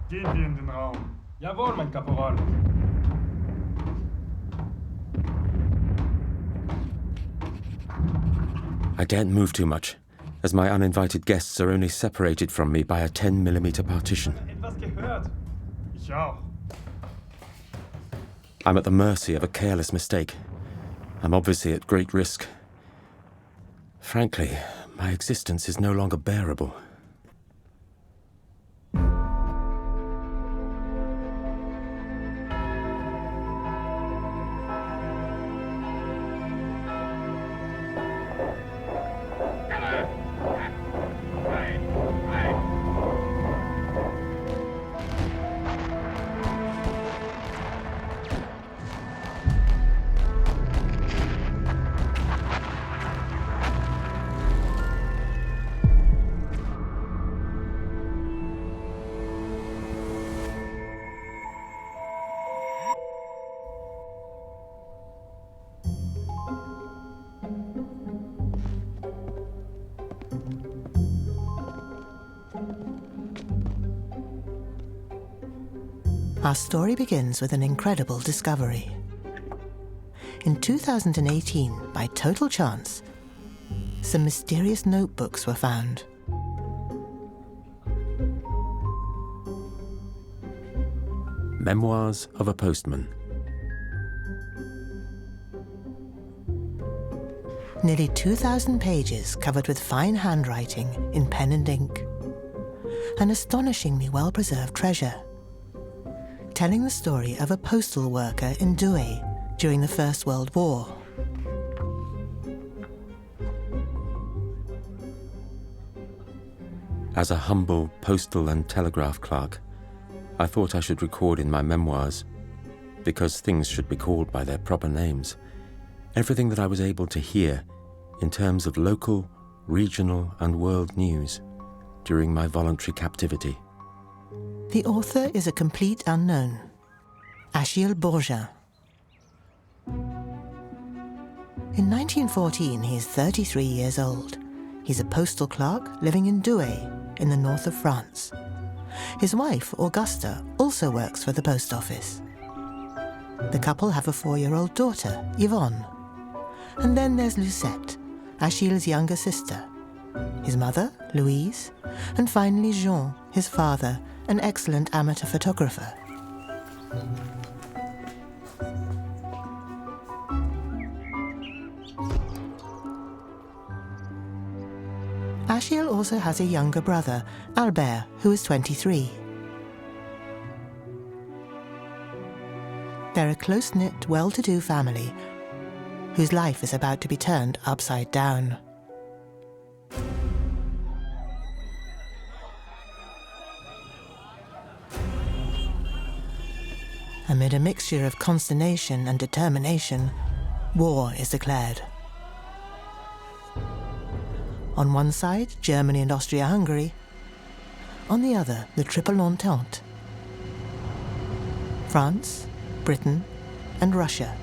Gehen wir in den Raum. Jawohl, mein Kaporal. I daren't move too much, as my uninvited guests are only separated from me by a 10mm partition. Etwas gehört. Ich auch. I'm at the mercy of a careless mistake. I'm obviously at great risk. Frankly, my existence is no longer bearable. Our story begins with an incredible discovery. In 2018, by total chance, some mysterious notebooks were found. Memoirs of a Postman. Nearly 2,000 pages covered with fine handwriting in pen and ink. An astonishingly well-preserved treasure, telling the story of a postal worker in Douai during the First World War. As a humble postal and telegraph clerk, I thought I should record in my memoirs, because things should be called by their proper names, everything that I was able to hear in terms of local, regional, and world news during my voluntary captivity. The author is a complete unknown, Achille Bourgin. In 1914, he is 33 years old. He's a postal clerk living in Douai, in the north of France. His wife, Augusta, also works for the post office. The couple have a 4-year-old daughter, Yvonne. And then there's Lucette, Achille's younger sister, his mother, Louise, and finally Jean, his father, an excellent amateur photographer. Achille also has a younger brother, Albert, who is 23. They're a close-knit, well-to-do family whose life is about to be turned upside down. Amid a mixture of consternation and determination, war is declared. On one side, Germany and Austria-Hungary. On the other, the Triple Entente. France, Britain, and Russia.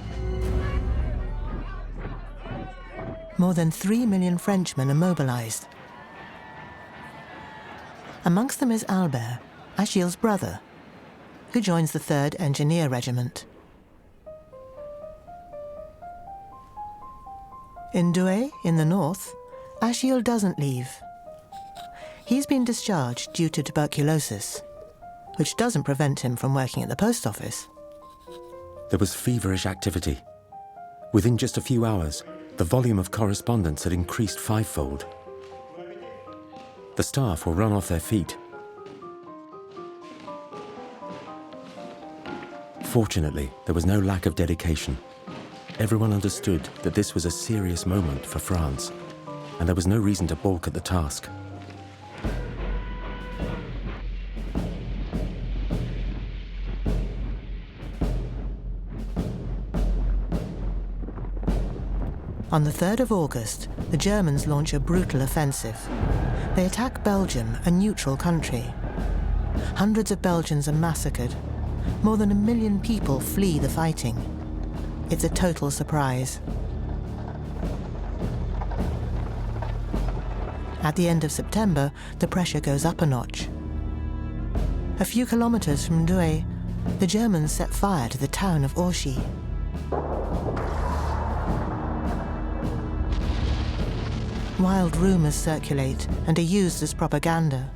More than 3 million Frenchmen are mobilized. Amongst them is Albert, Achille's brother, who joins the 3rd Engineer Regiment. In Douai, in the north, Achille doesn't leave. He's been discharged due to tuberculosis, which doesn't prevent him from working at the post office. There was feverish activity. Within just a few hours, the volume of correspondence had increased 5-fold. The staff were run off their feet. Fortunately, there was no lack of dedication. Everyone understood that this was a serious moment for France, and there was no reason to balk at the task. On the 3rd of August, the Germans launch a brutal offensive. They attack Belgium, a neutral country. Hundreds of Belgians are massacred. More than 1 million people flee the fighting. It's a total surprise. At the end of September, the pressure goes up a notch. A few kilometers from Douai, the Germans set fire to the town of Orchy. Wild rumors circulate and are used as propaganda.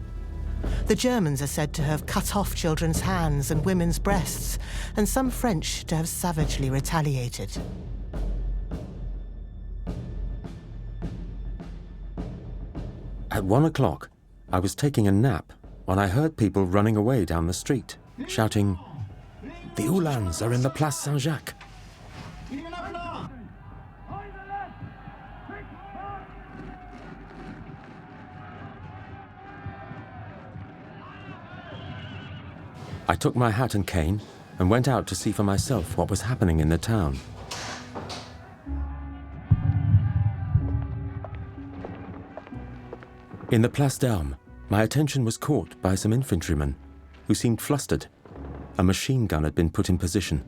The Germans are said to have cut off children's hands and women's breasts, and some French to have savagely retaliated. At 1 o'clock, I was taking a nap when I heard people running away down the street, shouting, "The Uhlans are in the Place Saint-Jacques." I took my hat and cane and went out to see for myself what was happening in the town. In the Place d'Armes, my attention was caught by some infantrymen who seemed flustered. A machine gun had been put in position.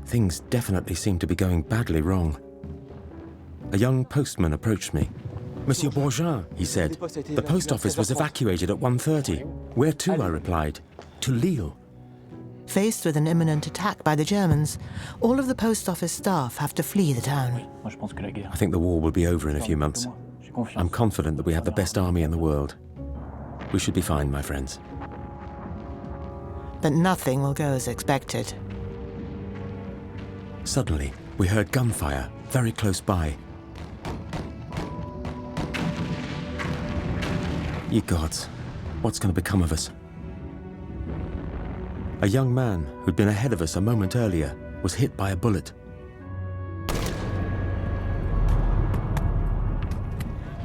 Things definitely seemed to be going badly wrong. A young postman approached me. "Monsieur Bourgin," he said, "the post office was evacuated at 1:30. Where to?" I replied. "To Lille." Faced with an imminent attack by the Germans, all of the post office staff have to flee the town. I think the war will be over in a few months. I'm confident that we have the best army in the world. We should be fine, my friends. But nothing will go as expected. Suddenly, we heard gunfire very close by. Ye gods, what's going to become of us? A young man who'd been ahead of us a moment earlier was hit by a bullet.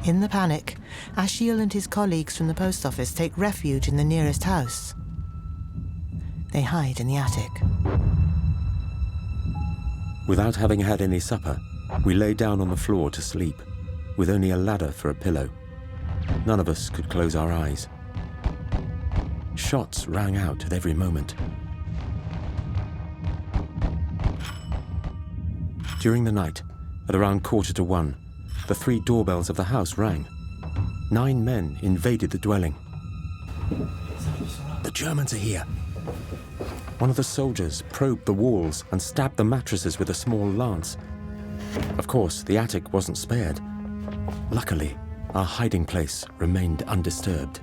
In the panic, Achille and his colleagues from the post office take refuge in the nearest house. They hide in the attic. Without having had any supper, we lay down on the floor to sleep, with only a ladder for a pillow. None of us could close our eyes. Shots rang out at every moment. During the night, at around 1:45, the 3 doorbells of the house rang. 9 men invaded the dwelling. "The Germans are here." One of the soldiers probed the walls and stabbed the mattresses with a small lance. Of course, the attic wasn't spared. Luckily, our hiding place remained undisturbed.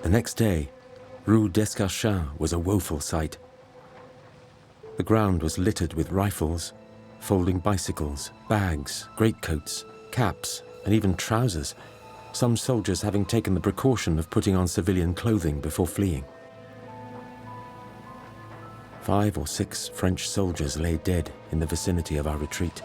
The next day, Rue d'Escarchin was a woeful sight. The ground was littered with rifles, folding bicycles, bags, greatcoats, caps, and even trousers, some soldiers having taken the precaution of putting on civilian clothing before fleeing. 5 or 6 French soldiers lay dead in the vicinity of our retreat.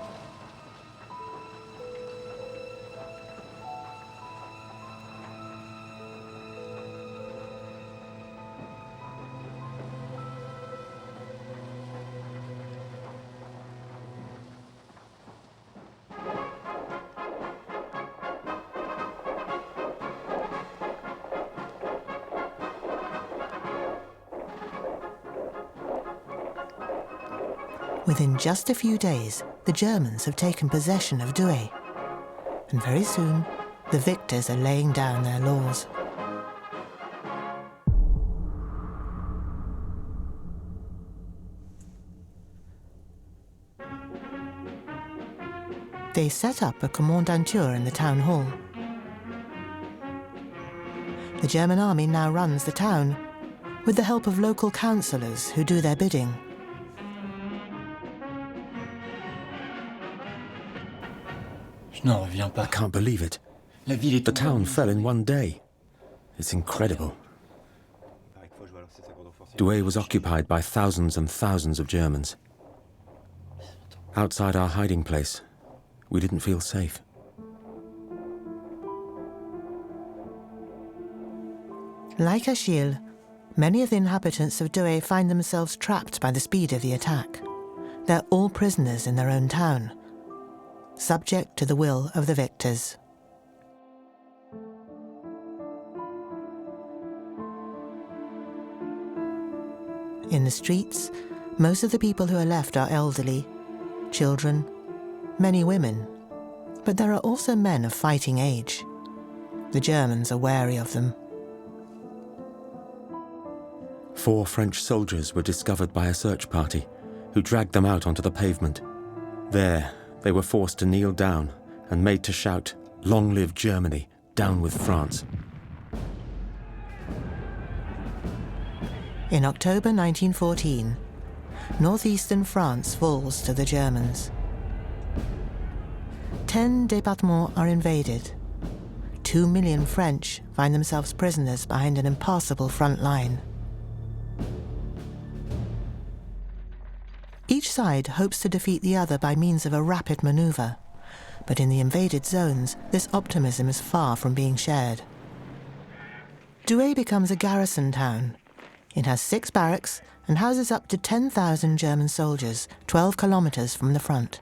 Within just a few days, the Germans have taken possession of Douai. And very soon, the victors are laying down their laws. They set up a commandanture in the town hall. The German army now runs the town, with the help of local councillors who do their bidding. I can't believe it. The town fell in one day. It's incredible. Douai was occupied by thousands and thousands of Germans. Outside our hiding place, we didn't feel safe. Like Achille, many of the inhabitants of Douai find themselves trapped by the speed of the attack. They're all prisoners in their own town, subject to the will of the victors. In the streets, most of the people who are left are elderly, children, many women. But there are also men of fighting age. The Germans are wary of them. 4 French soldiers were discovered by a search party, who dragged them out onto the pavement. There, they were forced to kneel down and made to shout, "Long live Germany, down with France." In October 1914, northeastern France falls to the Germans. 10 départements are invaded. 2 million French find themselves prisoners behind an impassable front line. Each side hopes to defeat the other by means of a rapid maneuver, but in the invaded zones, this optimism is far from being shared. Douai becomes a garrison town. It has 6 barracks and houses up to 10,000 German soldiers, 12 kilometers from the front.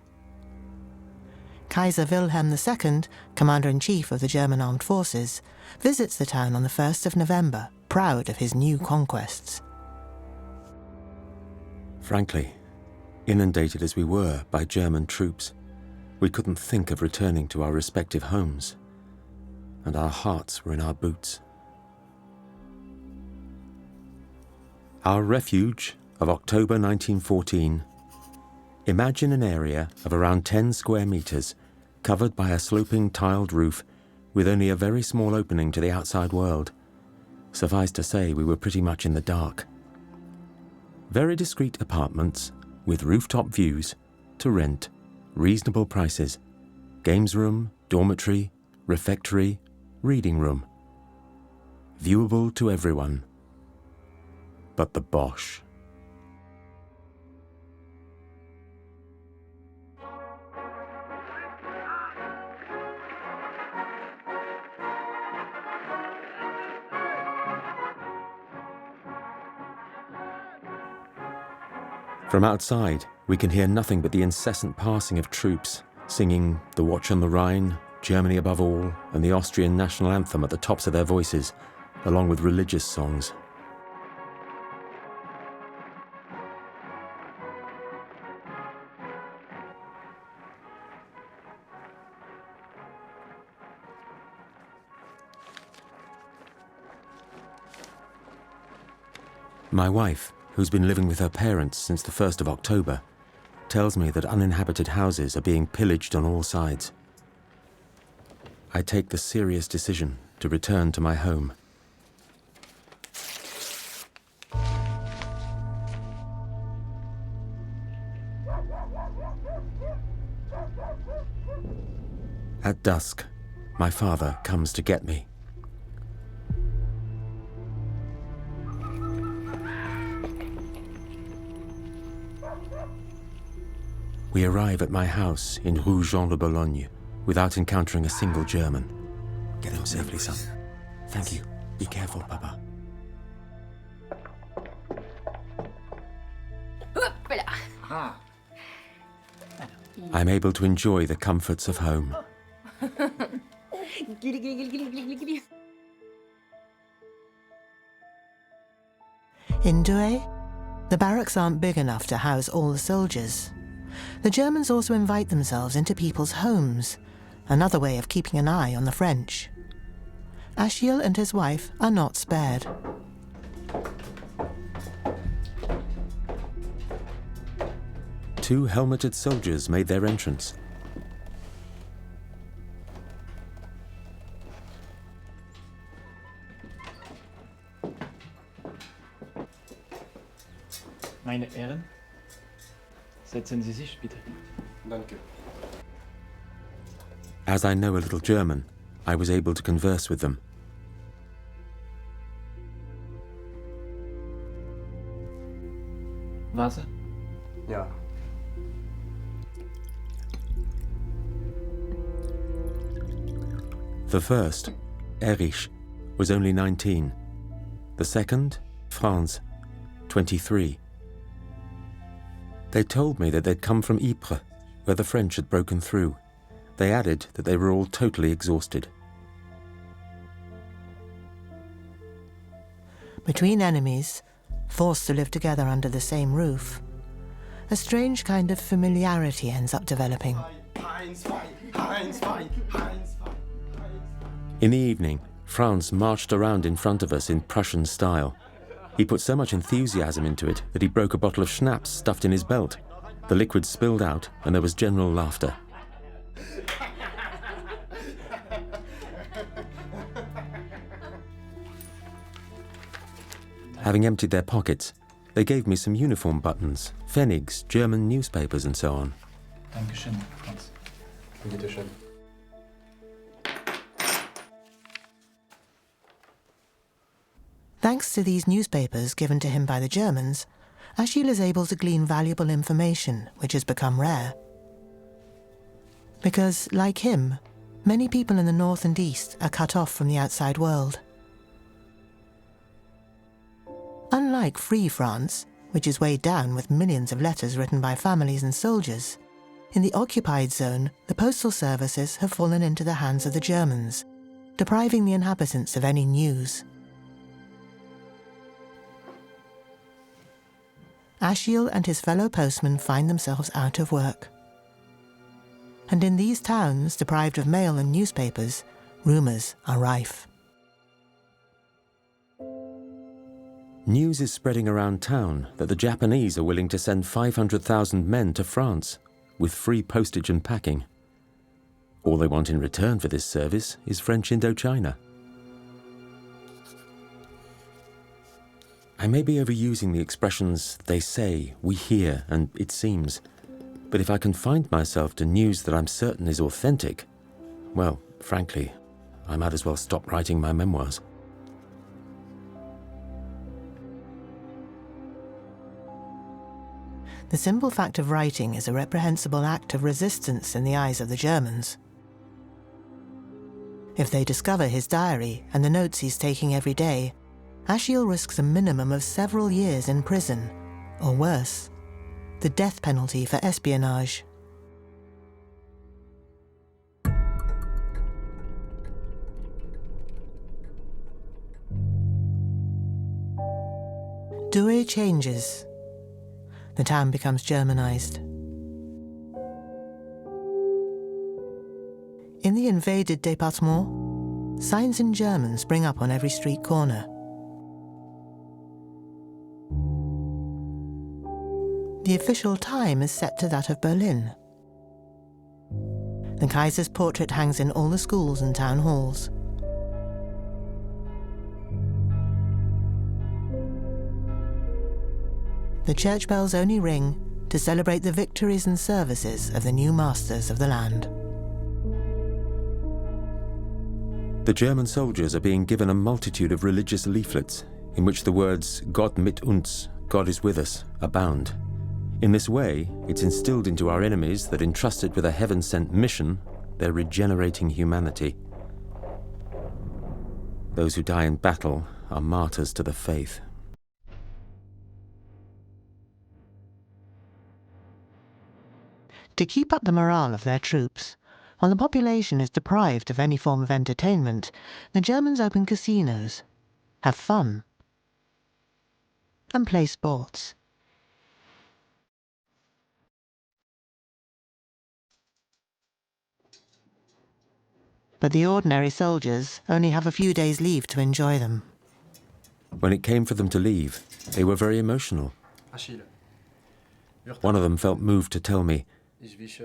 Kaiser Wilhelm II, Commander-in-Chief of the German Armed Forces, visits the town on the 1st of November, proud of his new conquests. Frankly, inundated as we were by German troops, we couldn't think of returning to our respective homes, and our hearts were in our boots. Our refuge of October 1914. Imagine an area of around 10 square meters, covered by a sloping tiled roof with only a very small opening to the outside world. Suffice to say, we were pretty much in the dark. Very discreet apartments with rooftop views, to rent, reasonable prices, games room, dormitory, refectory, reading room. Viewable to everyone. But the Boche. From outside, we can hear nothing but the incessant passing of troops, singing The Watch on the Rhine, Germany Above All, and the Austrian national anthem at the tops of their voices, along with religious songs. My wife, who's been living with her parents since the 1st of October, tells me that uninhabited houses are being pillaged on all sides. I take the serious decision to return to my home. At dusk, my father comes to get me. We arrive at my house in Rue Jean de Boulogne without encountering a single German. Get home safely, son. Thank you. Be careful, Papa. I'm able to enjoy the comforts of home. In Douai, the barracks aren't big enough to house all the soldiers. The Germans also invite themselves into people's homes, another way of keeping an eye on the French. Achille and his wife are not spared. Two helmeted soldiers made their entrance. Meine Herren, setzen Sie sich bitte. Danke. As I know a little German, I was able to converse with them. Wasser? Ja. The first, Erich, was only 19. The second, Franz, 23. They told me that they'd come from Ypres, where the French had broken through. They added that they were all totally exhausted. Between enemies, forced to live together under the same roof, a strange kind of familiarity ends up developing. In the evening, Franz marched around in front of us in Prussian style. He put so much enthusiasm into it that he broke a bottle of schnapps stuffed in his belt. The liquid spilled out and there was general laughter. Having emptied their pockets, they gave me some uniform buttons, pfennigs, German newspapers and so on. Dankeschön, Franz. Bitte schön. Thanks to these newspapers given to him by the Germans, Achille is able to glean valuable information, which has become rare. Because, like him, many people in the north and east are cut off from the outside world. Unlike Free France, which is weighed down with millions of letters written by families and soldiers, in the occupied zone, the postal services have fallen into the hands of the Germans, depriving the inhabitants of any news. Achille and his fellow postmen find themselves out of work. And in these towns, deprived of mail and newspapers, rumours are rife. News is spreading around town that the Japanese are willing to send 500,000 men to France, with free postage and packing. All they want in return for this service is French Indochina. I may be overusing the expressions "they say," "we hear," and "it seems," but if I confine myself to news that I'm certain is authentic, well, frankly, I might as well stop writing my memoirs. The simple fact of writing is a reprehensible act of resistance in the eyes of the Germans. If they discover his diary and the notes he's taking every day, Achille risks a minimum of several years in prison, or worse, the death penalty for espionage. Douai changes. The town becomes Germanized. In the invaded département, signs in German spring up on every street corner. The official time is set to that of Berlin. The Kaiser's portrait hangs in all the schools and town halls. The church bells only ring to celebrate the victories and services of the new masters of the land. The German soldiers are being given a multitude of religious leaflets in which the words "Gott mit uns," God is with us, abound. In this way, it's instilled into our enemies that entrusted with a heaven-sent mission, they're regenerating humanity. Those who die in battle are martyrs to the faith. To keep up the morale of their troops, while the population is deprived of any form of entertainment, the Germans open casinos, have fun, and play sports. But the ordinary soldiers only have a few days' leave to enjoy them. When it came for them to leave, they were very emotional. Achille. One of them felt moved to tell me,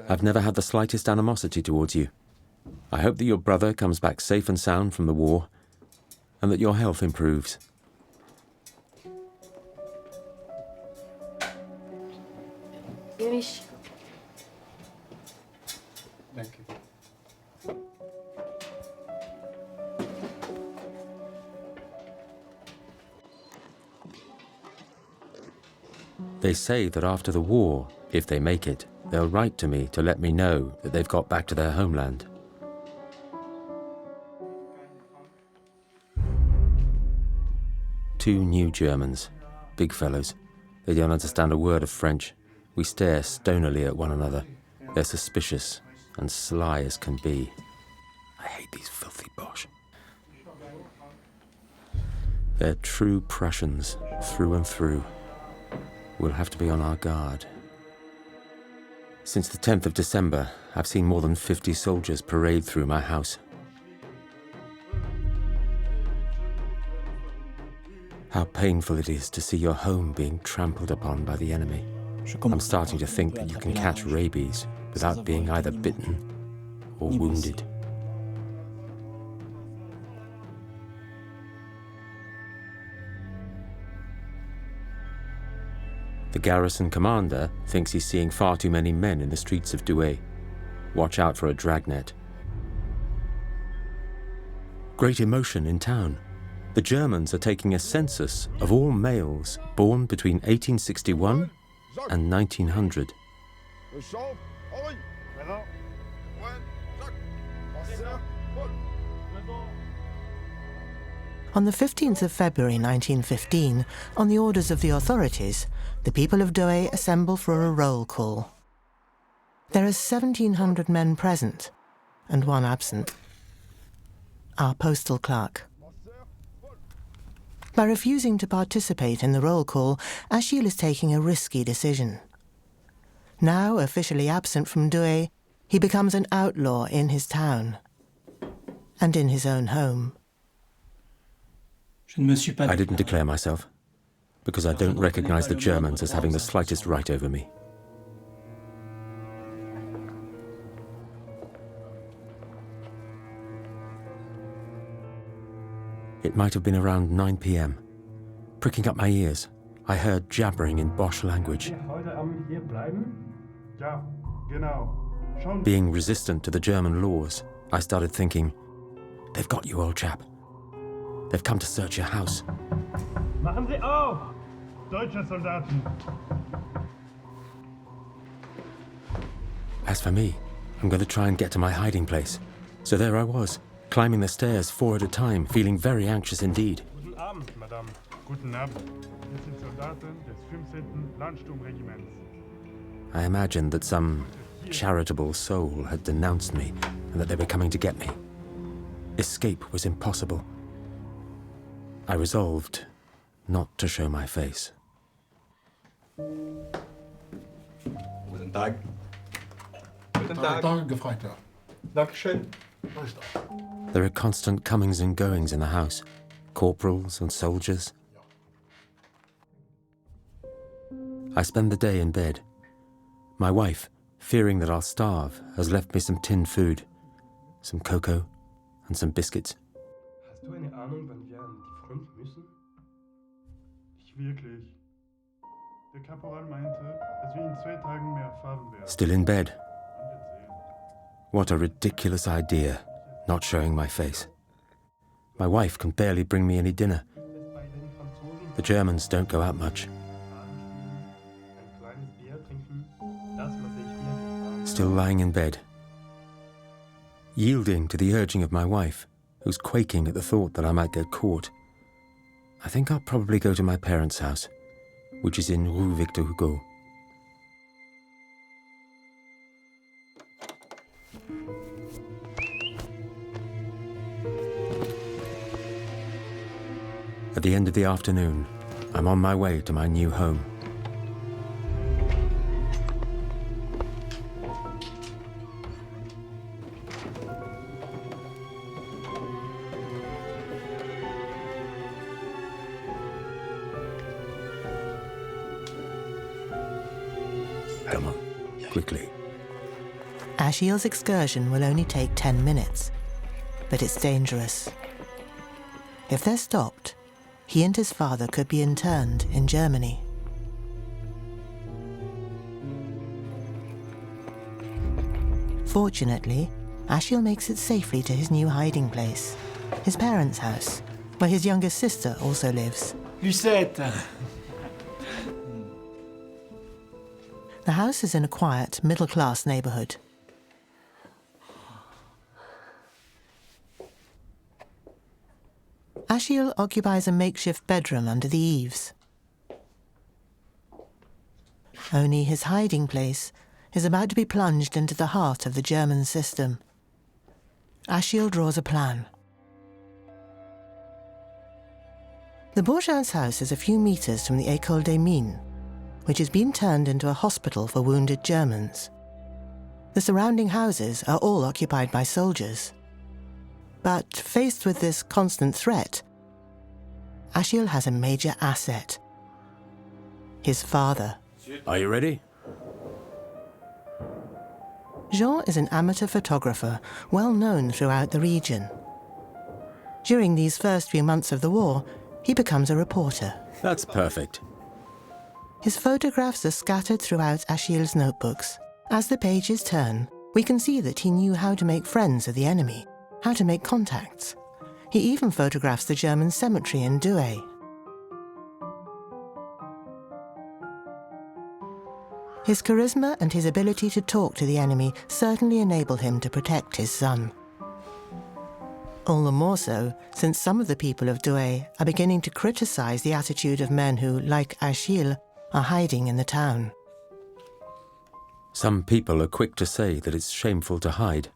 "I've never had the slightest animosity towards you. I hope that your brother comes back safe and sound from the war, and that your health improves." Thank you. They say that after the war, if they make it, they'll write to me to let me know that they've got back to their homeland. Two new Germans, big fellows. They don't understand a word of French. We stare stonily at one another. They're suspicious and sly as can be. I hate these filthy Bosch. They're true Prussians, through and through. We'll have to be on our guard. Since the 10th of December, I've seen more than 50 soldiers parade through my house. How painful it is to see your home being trampled upon by the enemy. I'm starting to think that you can catch rabies without being either bitten or wounded. The garrison commander thinks he's seeing far too many men in the streets of Douai. Watch out for a dragnet. Great emotion in town. The Germans are taking a census of all males born between 1861 and 1900. On the 15th of February 1915, on the orders of the authorities, the people of Douai assemble for a roll call. There are 1,700 men present, and one absent. Our postal clerk. By refusing to participate in the roll call, Achille is taking a risky decision. Now officially absent from Douai, he becomes an outlaw in his town and in his own home. I didn't declare myself, because I don't recognize the Germans as having the slightest right over me. It might have been around 9 p.m. Pricking up my ears, I heard jabbering in Bosch language. Ja, genau. Schauen. Being resistant to the German laws, I started thinking, they've got you, old chap. They've come to search your house. Machen Sie auf! Deutsche Soldaten. As for me, I'm going to try and get to my hiding place. So there I was, climbing the stairs 4 at a time, feeling very anxious indeed. Guten Abend, Madame. Guten Abend. Wir sind Soldaten des 15. Landsturmregiments. I imagined that some charitable soul had denounced me and that they were coming to get me. Escape was impossible. I resolved not to show my face. Guten Tag. Guten Tag. Danke, Gefreiter. Dankeschön. There are constant comings and goings in the house, corporals and soldiers. I spend the day in bed. My wife, fearing that I'll starve, has left me some tinned food, some cocoa and some biscuits. Hast du eine Ahnung, wann wir an die Front müssen? Nicht wirklich. Der Kaporal meinte, dass wir in 2 Tagen mehr erfahren werden. Still in bed. Dann wird sehen. What a ridiculous idea, not showing my face. My wife can barely bring me any dinner. Lässt bei den Franzosen The Germans don't go out much. ein kleines Bier trinken. Das, was ich mir getan habe. Still lying in bed. Yielding to the urging of my wife, who's quaking at the thought that I might get caught, I think I'll probably go to my parents' house, which is in Rue Victor Hugo. At the end of the afternoon, I'm on my way to my new home. Come on, quickly. Achille's excursion will only take 10 minutes, but it's dangerous. If they're stopped, he and his father could be interned in Germany. Fortunately, Achille makes it safely to his new hiding place, his parents' house, where his younger sister also lives. Lucette! The house is in a quiet, middle-class neighborhood. Achille occupies a makeshift bedroom under the eaves. Only his hiding place is about to be plunged into the heart of the German system. Achille draws a plan. The Bourgins' house is a few meters from the École des Mines, which has been turned into a hospital for wounded Germans. The surrounding houses are all occupied by soldiers. But faced with this constant threat, Achille has a major asset: his father. Are you ready? Jean is an amateur photographer, well known throughout the region. During these first few months of the war, he becomes a reporter. That's perfect. His photographs are scattered throughout Achille's notebooks. As the pages turn, we can see that he knew how to make friends of the enemy, how to make contacts. He even photographs the German cemetery in Douai. His charisma and his ability to talk to the enemy certainly enable him to protect his son. All the more so, since some of the people of Douai are beginning to criticize the attitude of men who, like Achille, are hiding in the town. Some people are quick to say that it's shameful to hide.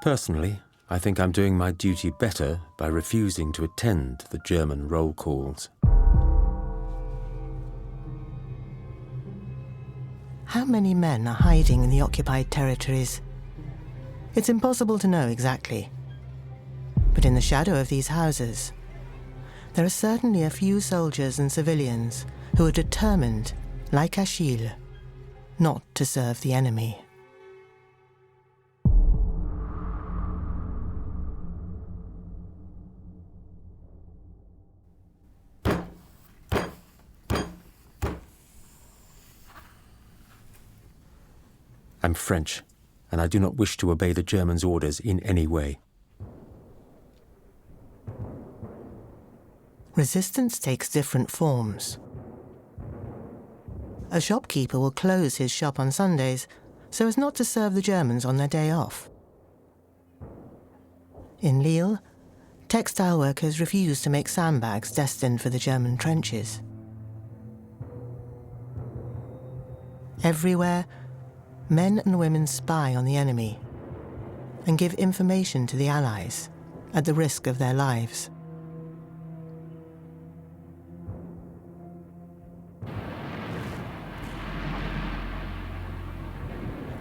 Personally, I think I'm doing my duty better by refusing to attend the German roll calls. How many men are hiding in the occupied territories? It's impossible to know exactly. But in the shadow of these houses, there are certainly a few soldiers and civilians who are determined, like Achille, not to serve the enemy. I'm French, and I do not wish to obey the Germans' orders in any way. Resistance takes different forms. A shopkeeper will close his shop on Sundays so as not to serve the Germans on their day off. In Lille, textile workers refuse to make sandbags destined for the German trenches. Everywhere, men and women spy on the enemy and give information to the Allies at the risk of their lives.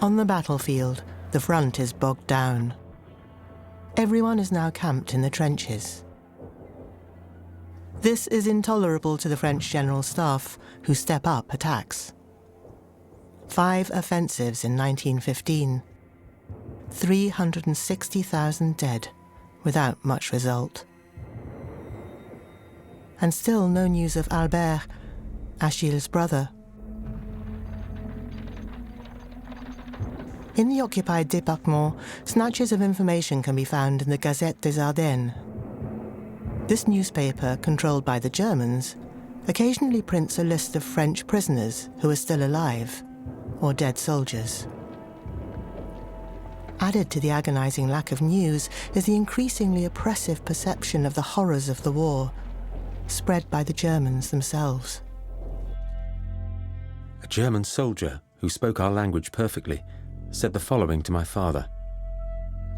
On the battlefield, the front is bogged down. Everyone is now camped in the trenches. This is intolerable to the French General Staff, who step up attacks. 5 offensives in 1915, 360,000 dead, without much result. And still no news of Albert, Achille's brother. In the occupied département, snatches of information can be found in the Gazette des Ardennes. This newspaper, controlled by the Germans, occasionally prints a list of French prisoners who are still alive, or dead soldiers. Added to the agonizing lack of news is the increasingly oppressive perception of the horrors of the war, spread by the Germans themselves. A German soldier who spoke our language perfectly said the following to my father.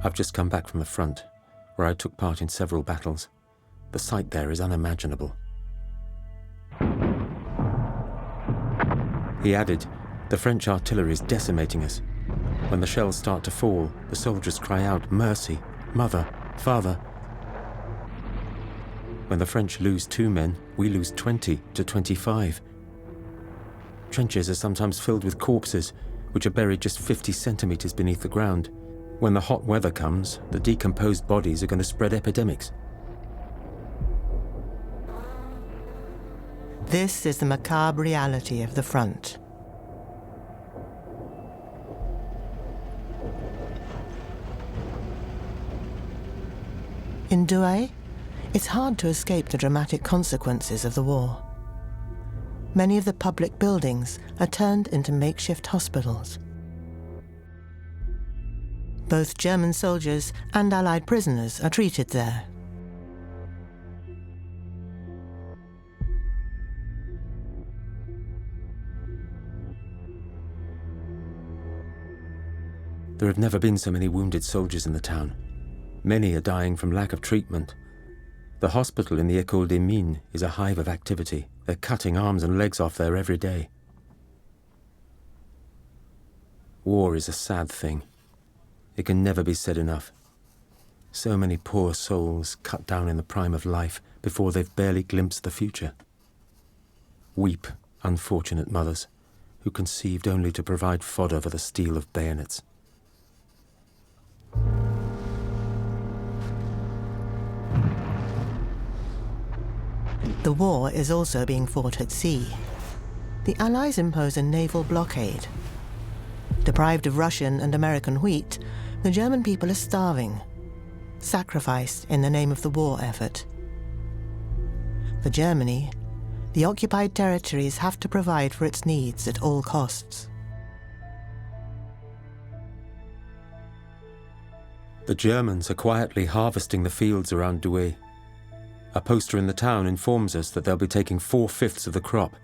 I've just come back from the front, where I took part in several battles. The sight there is unimaginable. He added, the French artillery is decimating us. When the shells start to fall, the soldiers cry out, "Mercy, mother, father." When the French lose 2 men, we lose 20 to 25. Trenches are sometimes filled with corpses, which are buried just 50 centimeters beneath the ground. When the hot weather comes, the decomposed bodies are going to spread epidemics. This is the macabre reality of the front. In Douai, it's hard to escape the dramatic consequences of the war. Many of the public buildings are turned into makeshift hospitals. Both German soldiers and Allied prisoners are treated there. There have never been so many wounded soldiers in the town. Many are dying from lack of treatment. The hospital in the École des Mines is a hive of activity. They're cutting arms and legs off there every day. War is a sad thing. It can never be said enough. So many poor souls cut down in the prime of life before they've barely glimpsed the future. Weep, unfortunate mothers, who conceived only to provide fodder for the steel of bayonets. The war is also being fought at sea. The Allies impose a naval blockade. Deprived of Russian and American wheat, the German people are starving, sacrificed in the name of the war effort. For Germany, the occupied territories have to provide for its needs at all costs. The Germans are quietly harvesting the fields around Douai. A poster in the town informs us that they'll be taking 4/5 of the crop.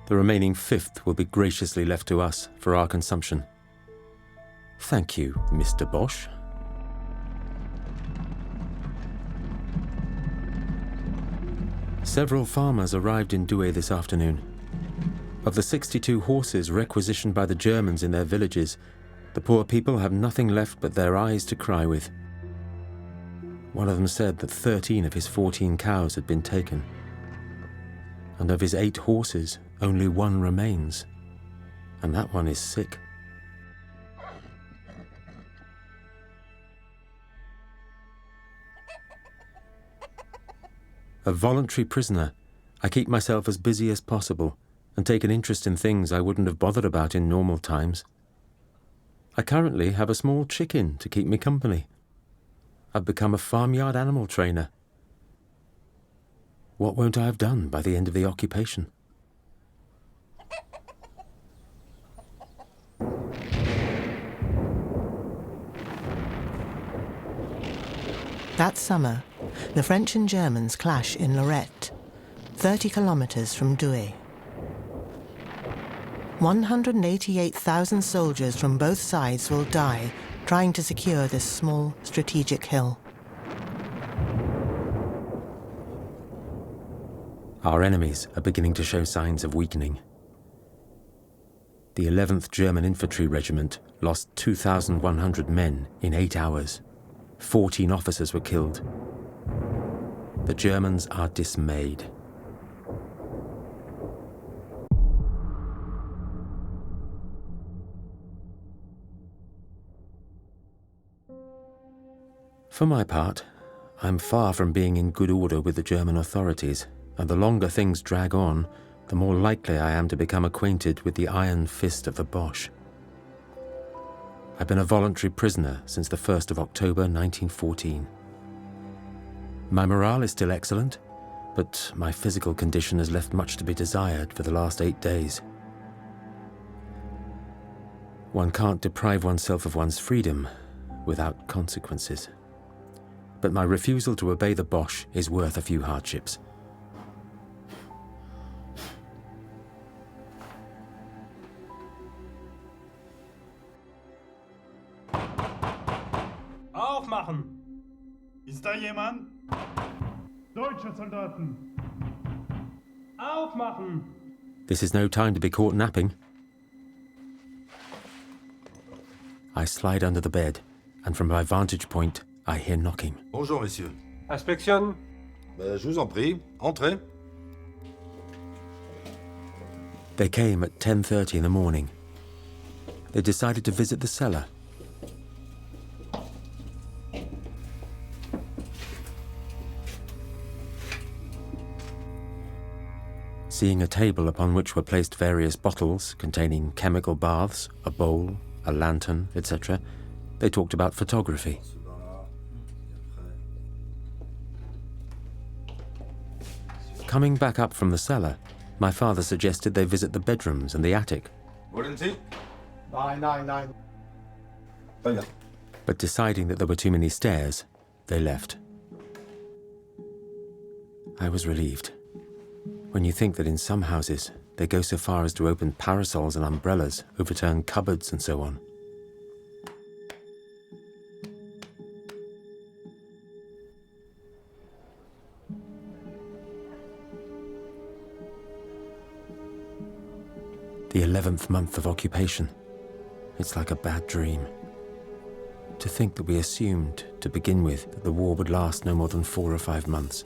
The remaining 1/5 will be graciously left to us for our consumption. Thank you, Mr. Bosch. Several farmers arrived in Douai this afternoon. Of the 62 horses requisitioned by the Germans in their villages, the poor people have nothing left but their eyes to cry with. One of them said that 13 of his 14 cows had been taken, and of his 8 horses, only 1 remains, and that one is sick. A voluntary prisoner, I keep myself as busy as possible and take an interest in things I wouldn't have bothered about in normal times. I currently have a small chicken to keep me company. I've become a farmyard animal trainer. What won't I have done by the end of the occupation? That summer, the French and Germans clash in Lorette, 30 kilometers from Douai. 188,000 soldiers from both sides will die trying to secure this small strategic hill. Our enemies are beginning to show signs of weakening. The 11th German Infantry Regiment lost 2,100 men in 8 hours. 14 officers were killed. The Germans are dismayed. For my part, I'm far from being in good order with the German authorities, and the longer things drag on, the more likely I am to become acquainted with the iron fist of the Boche. I've been a voluntary prisoner since the 1st of October 1914. My morale is still excellent, but my physical condition has left much to be desired for the last 8 days. One can't deprive oneself of one's freedom without consequences. But my refusal to obey the Boche is worth a few hardships. Aufmachen! Ist da jemand? Deutsche Soldaten! Aufmachen! This is no time to be caught napping. I slide under the bed, and from my vantage point, I hear knocking. Bonjour, messieurs. Inspection. Je vous en prie, entrez. They came at 10:30 in the morning. They decided to visit the cellar. Seeing a table upon which were placed various bottles containing chemical baths, a bowl, a lantern, etc., they talked about photography. Coming back up from the cellar, my father suggested they visit the bedrooms and the attic. Wollen Sie? Nein. Très bien. But deciding that there were too many stairs, they left. I was relieved. When you think that in some houses, they go so far as to open parasols and umbrellas, overturn cupboards and so on. 11th month of occupation. It's like a bad dream. To think that we assumed, to begin with, that the war would last no more than 4 or 5 months.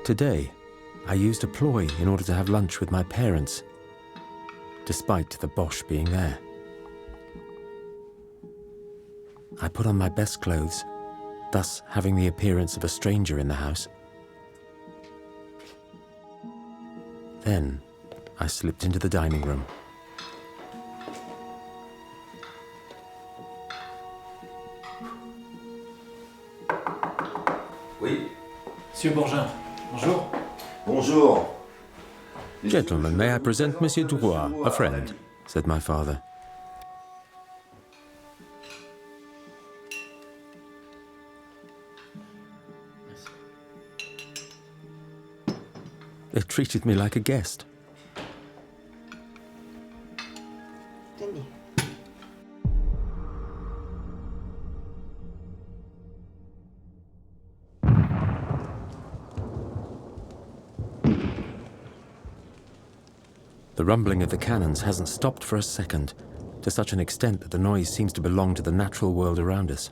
Today, I used a ploy in order to have lunch with my parents, despite the Boche being there. I put on my best clothes, thus having the appearance of a stranger in the house. Then, I slipped into the dining room. Oui. Monsieur Bourgin, bonjour. Bonjour. "Gentlemen, may I present Monsieur Douai, a friend," said my father. They treated me like a guest. The rumbling of the cannons hasn't stopped for a second, to such an extent that the noise seems to belong to the natural world around us.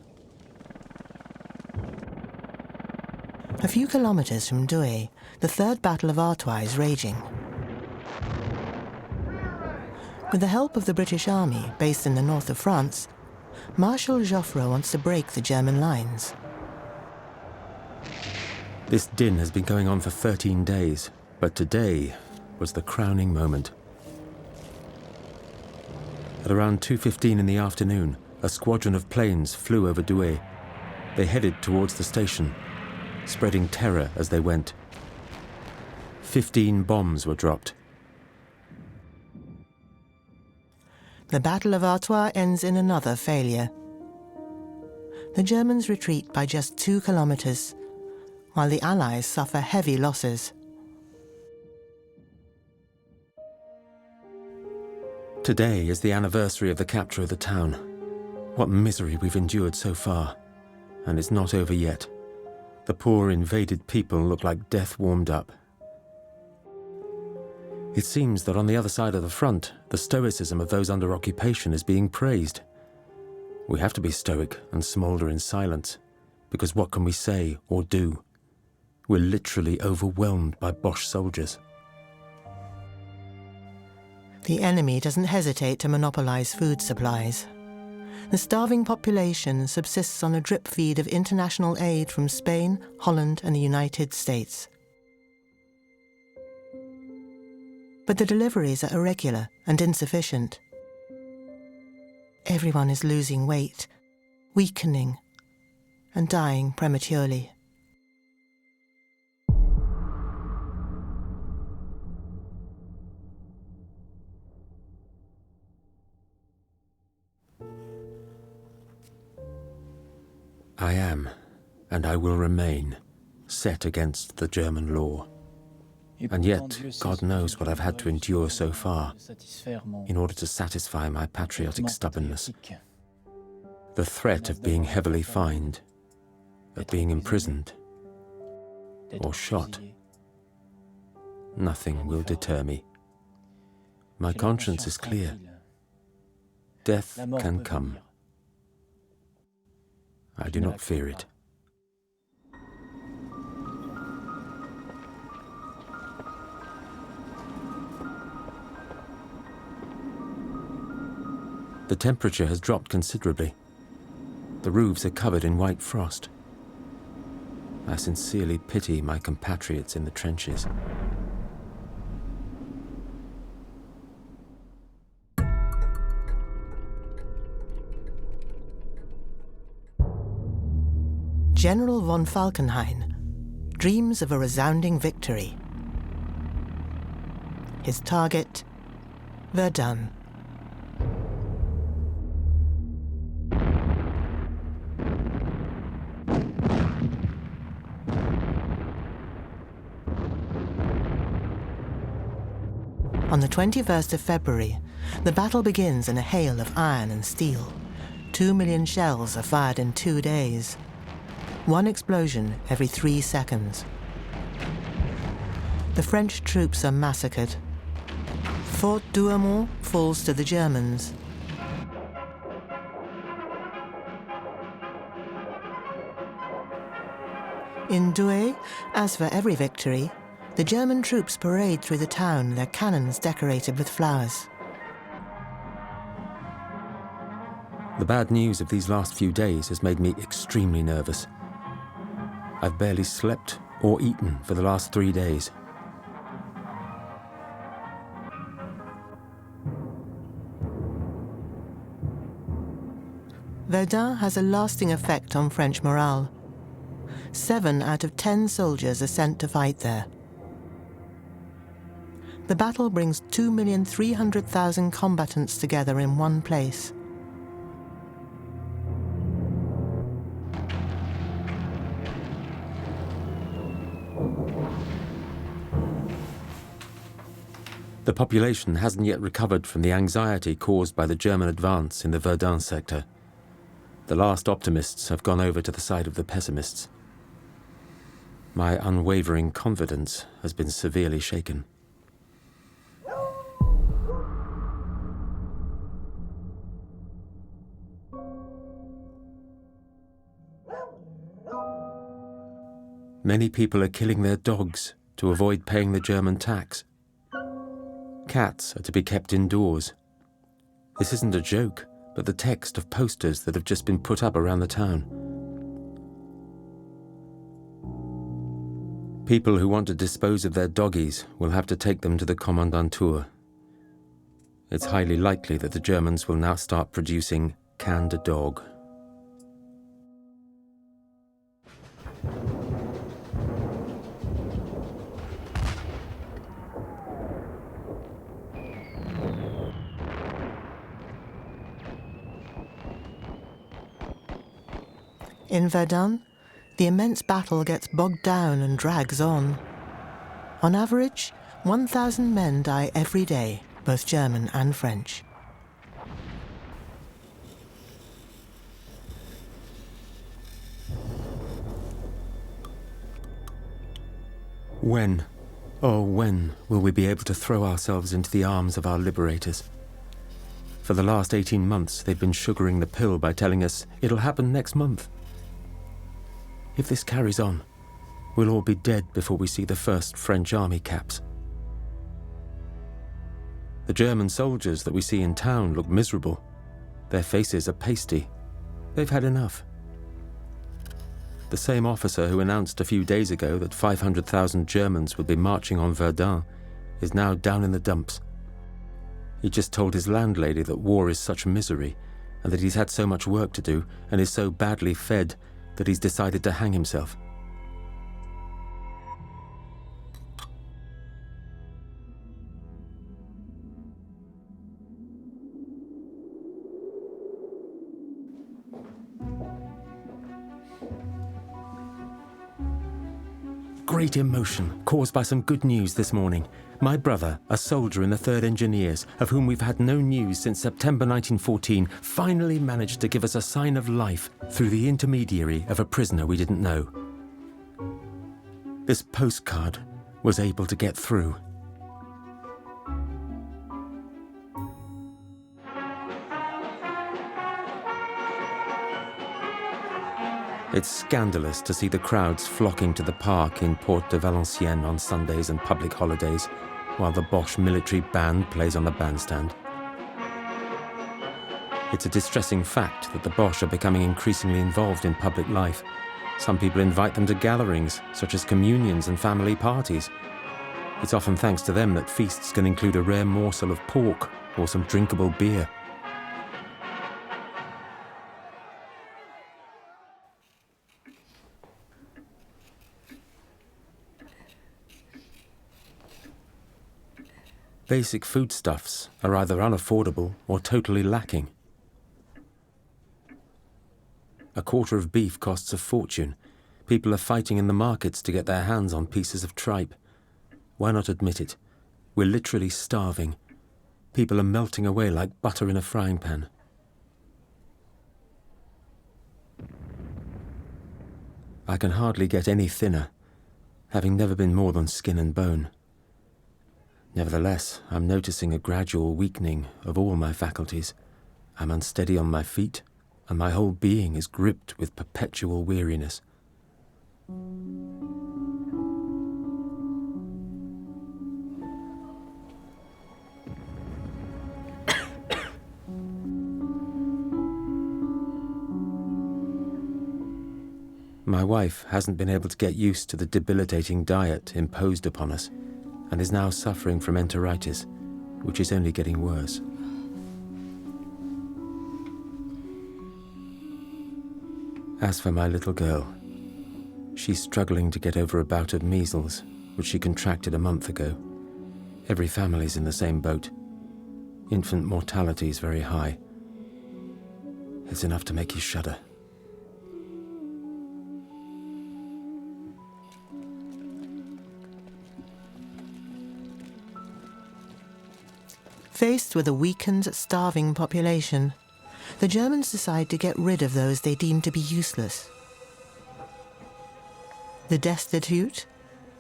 A few kilometers from Douai, the Third Battle of Artois is raging. With the help of the British Army, based in the north of France, Marshal Joffre wants to break the German lines. This din has been going on for 13 days, but today was the crowning moment. At around 2:15 in the afternoon, a squadron of planes flew over Douai. They headed towards the station, spreading terror as they went. 15 bombs were dropped. The Battle of Artois ends in another failure. The Germans retreat by just 2 kilometers, while the Allies suffer heavy losses. Today is the anniversary of the capture of the town. What misery we've endured so far, and it's not over yet. The poor invaded people look like death warmed up. It seems that on the other side of the front, the stoicism of those under occupation is being praised. We have to be stoic and smoulder in silence, because what can we say or do? We're literally overwhelmed by Boche soldiers. The enemy doesn't hesitate to monopolize food supplies. The starving population subsists on a drip feed of international aid from Spain, Holland, and the United States. But the deliveries are irregular and insufficient. Everyone is losing weight, weakening, and dying prematurely. I am, and I will remain, set against the German law. And yet, God knows what I've had to endure so far in order to satisfy my patriotic stubbornness. The threat of being heavily fined, of being imprisoned, or shot. Nothing will deter me. My conscience is clear. Death can come. I do not fear it. The temperature has dropped considerably. The roofs are covered in white frost. I sincerely pity my compatriots in the trenches. General von Falkenhayn dreams of a resounding victory. His target, Verdun. On the 21st of February, the battle begins in a hail of iron and steel. 2 million shells are fired in 2 days. 1 explosion every 3 seconds. the French troops are massacred. Fort Douai falls to the Germans. In Douai, as for every victory, the German troops parade through the town, their cannons decorated with flowers. The bad news of these last few days has made me extremely nervous. I've barely slept or eaten for the last 3 days. Verdun has a lasting effect on French morale. 7 out of 10 soldiers are sent to fight there. The battle brings 2,300,000 combatants together in one place. The population hasn't yet recovered from the anxiety caused by the German advance in the Verdun sector. The last optimists have gone over to the side of the pessimists. My unwavering confidence has been severely shaken. Many people are killing their dogs to avoid paying the German tax. Cats are to be kept indoors. This isn't a joke, but the text of posters that have just been put up around the town. People who want to dispose of their doggies will have to take them to the Kommandantur. It's highly likely that the Germans will now start producing canned dog. In Verdun, the immense battle gets bogged down and drags on. On average, 1,000 men die every day, both German and French. When, oh when, will we be able to throw ourselves into the arms of our liberators? For the last 18 months, they've been sugaring the pill by telling us it'll happen next month. If this carries on, we'll all be dead before we see the first French army caps. The German soldiers that we see in town look miserable. Their faces are pasty. They've had enough. The same officer who announced a few days ago that 500,000 Germans would be marching on Verdun is now down in the dumps. He just told his landlady that war is such misery and that he's had so much work to do and is so badly fed that he's decided to hang himself. Great emotion caused by some good news this morning. My brother, a soldier in the 3rd Engineers, of whom we've had no news since September 1914, finally managed to give us a sign of life through the intermediary of a prisoner we didn't know. This postcard was able to get through. It's scandalous to see the crowds flocking to the park in Porte de Valenciennes on Sundays and public holidays, while the Bosch military band plays on the bandstand. It's a distressing fact that the Bosch are becoming increasingly involved in public life. Some people invite them to gatherings, such as communions and family parties. It's often thanks to them that feasts can include a rare morsel of pork or some drinkable beer. Basic foodstuffs are either unaffordable or totally lacking. A quarter of beef costs a fortune. People are fighting in the markets to get their hands on pieces of tripe. Why not admit it? We're literally starving. People are melting away like butter in a frying pan. I can hardly get any thinner, having never been more than skin and bone. Nevertheless, I'm noticing a gradual weakening of all my faculties. I'm unsteady on my feet, and my whole being is gripped with perpetual weariness. My wife hasn't been able to get used to the debilitating diet imposed upon us, and is now suffering from enteritis, which is only getting worse. As for my little girl, she's struggling to get over a bout of measles, which she contracted a month ago. Every family's in the same boat. Infant mortality is very high. It's enough to make you shudder. Faced with a weakened, starving population, the Germans decide to get rid of those they deem to be useless. The destitute,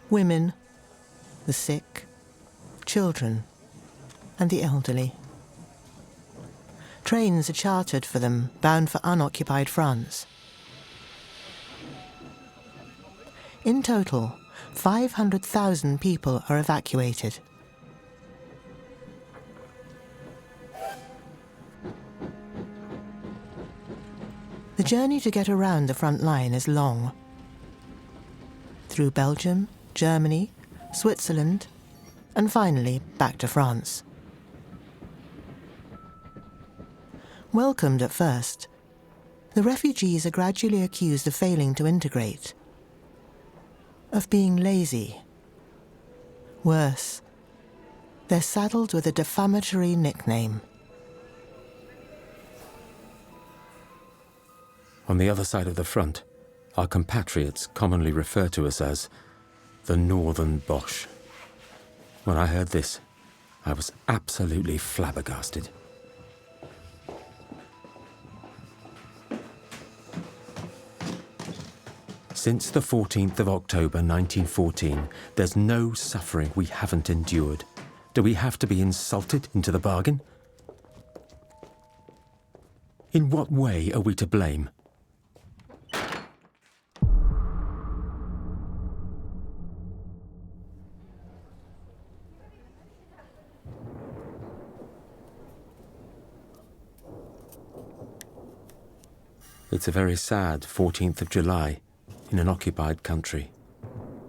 women, the sick, children, and the elderly. Trains are chartered for them, bound for unoccupied France. In total, 500,000 people are evacuated. The journey to get around the front line is long. Through Belgium, Germany, Switzerland, and finally back to France. Welcomed at first, the refugees are gradually accused of failing to integrate, of being lazy. Worse, they're saddled with a defamatory nickname. On the other side of the front, our compatriots commonly refer to us as the Northern Boche. When I heard this, I was absolutely flabbergasted. Since the 14th of October 1914, there's no suffering we haven't endured. Do we have to be insulted into the bargain? In what way are we to blame? It's a very sad 14th of July in an occupied country.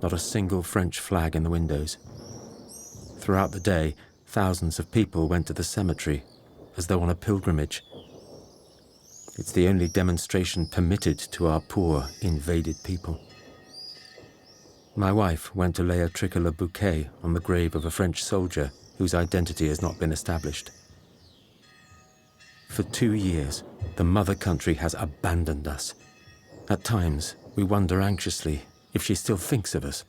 Not a single French flag in the windows. Throughout the day, thousands of people went to the cemetery, as though on a pilgrimage. It's the only demonstration permitted to our poor, invaded people. My wife went to lay a tricolor bouquet on the grave of a French soldier whose identity has not been established. For 2 years, the mother country has abandoned us. At times, we wonder anxiously if she still thinks of us.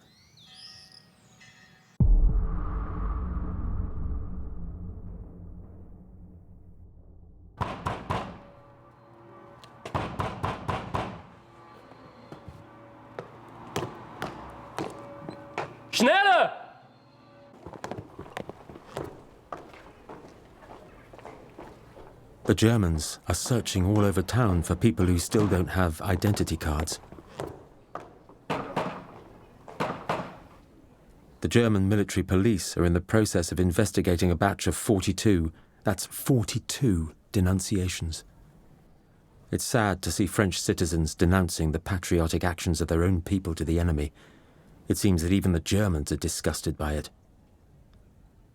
Schneller! The Germans are searching all over town for people who still don't have identity cards. The German military police are in the process of investigating a batch of 42, that's 42 denunciations. It's sad to see French citizens denouncing the patriotic actions of their own people to the enemy. It seems that even the Germans are disgusted by it.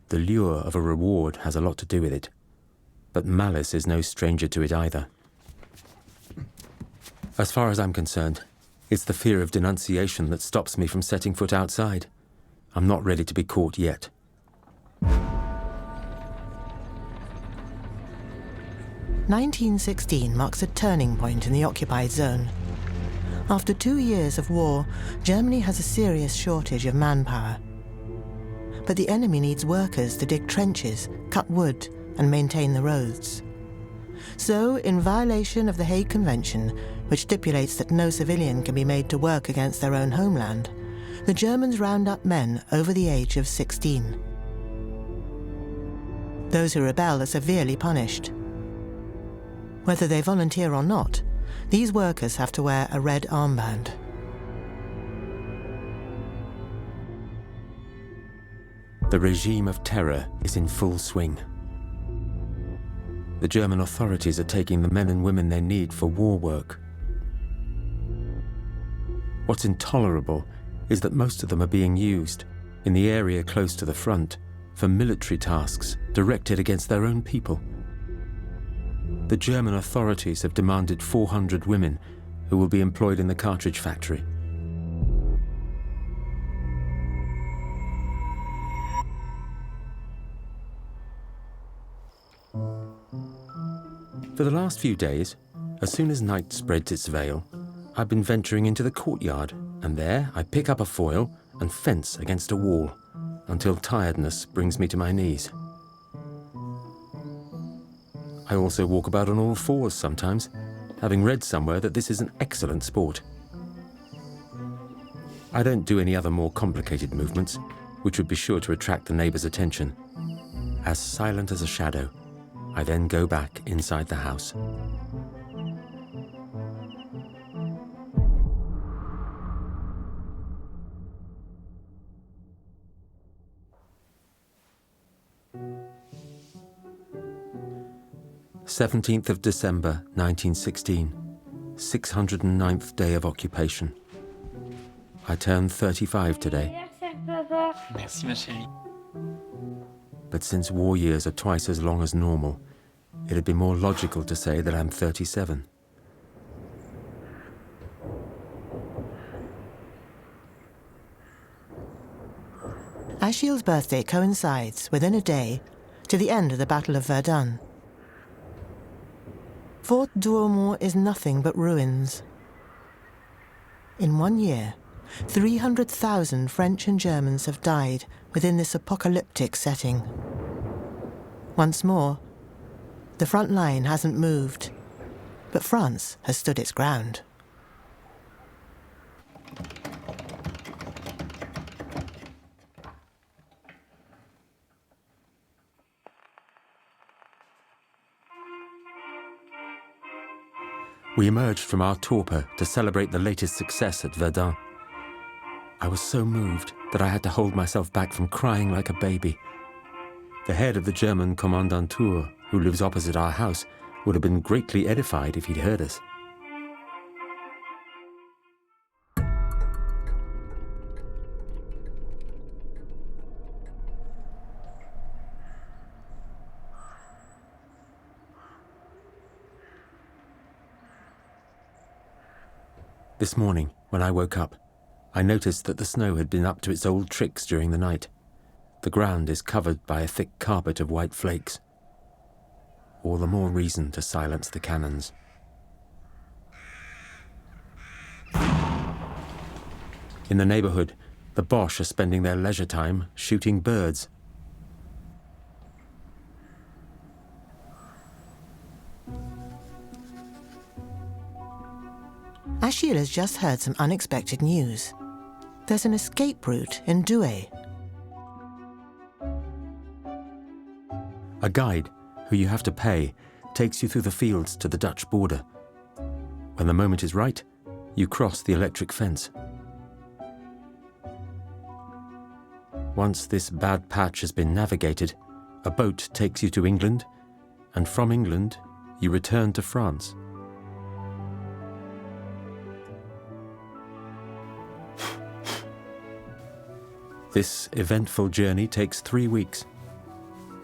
The lure of a reward has a lot to do with it. But malice is no stranger to it either. As far as I'm concerned, it's the fear of denunciation that stops me from setting foot outside. I'm not ready to be caught yet. 1916 marks a turning point in the occupied zone. After 2 years of war, Germany has a serious shortage of manpower. But the enemy needs workers to dig trenches, cut wood, and maintain the roads. So, in violation of the Hague Convention, which stipulates that no civilian can be made to work against their own homeland, the Germans round up men over the age of 16. Those who rebel are severely punished. Whether they volunteer or not, these workers have to wear a red armband. The regime of terror is in full swing. The German authorities are taking the men and women they need for war work. What's intolerable is that most of them are being used, in the area close to the front, for military tasks directed against their own people. The German authorities have demanded 400 women who will be employed in the cartridge factory. For the last few days, as soon as night spreads its veil, I've been venturing into the courtyard, and there I pick up a foil and fence against a wall, until tiredness brings me to my knees. I also walk about on all fours sometimes, having read somewhere that this is an excellent sport. I don't do any other more complicated movements, which would be sure to attract the neighbours' attention. As silent as a shadow, I then go back inside the house. "17th of December, 1916, 609th day of occupation. I turned 35 today. Merci, ma chérie. But since war years are twice as long as normal, it'd be more logical to say that I'm 37. Achille's birthday coincides, within a day, to the end of the Battle of Verdun. Fort Douai is nothing but ruins. In 1 year, 300,000 French and Germans have died within this apocalyptic setting. Once more, the front line hasn't moved, but France has stood its ground. We emerged from our torpor to celebrate the latest success at Verdun. I was so moved that I had to hold myself back from crying like a baby. The head of the German Kommandantur, who lives opposite our house, would have been greatly edified if he'd heard us. This morning, when I woke up, I noticed that the snow had been up to its old tricks during the night. The ground is covered by a thick carpet of white flakes. All the more reason to silence the cannons. In the neighbourhood, the Boche are spending their leisure time shooting birds. Achille has just heard some unexpected news. There's an escape route in Douai. A guide, who you have to pay, takes you through the fields to the Dutch border. When the moment is right, you cross the electric fence. Once this bad patch has been navigated, a boat takes you to England, and from England, you return to France. This eventful journey takes 3 weeks.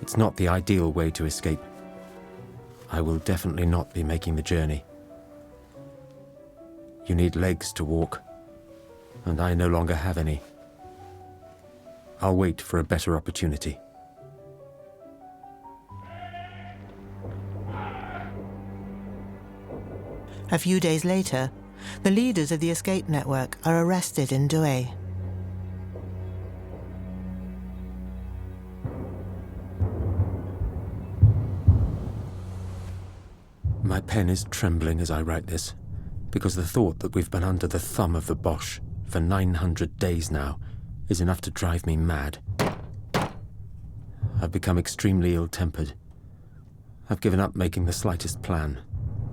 It's not the ideal way to escape. I will definitely not be making the journey. You need legs to walk, and I no longer have any. I'll wait for a better opportunity. A few days later, the leaders of the escape network are arrested in Douai. My pen is trembling as I write this, because the thought that we've been under the thumb of the Boche for 900 days now is enough to drive me mad. I've become extremely ill-tempered. I've given up making the slightest plan.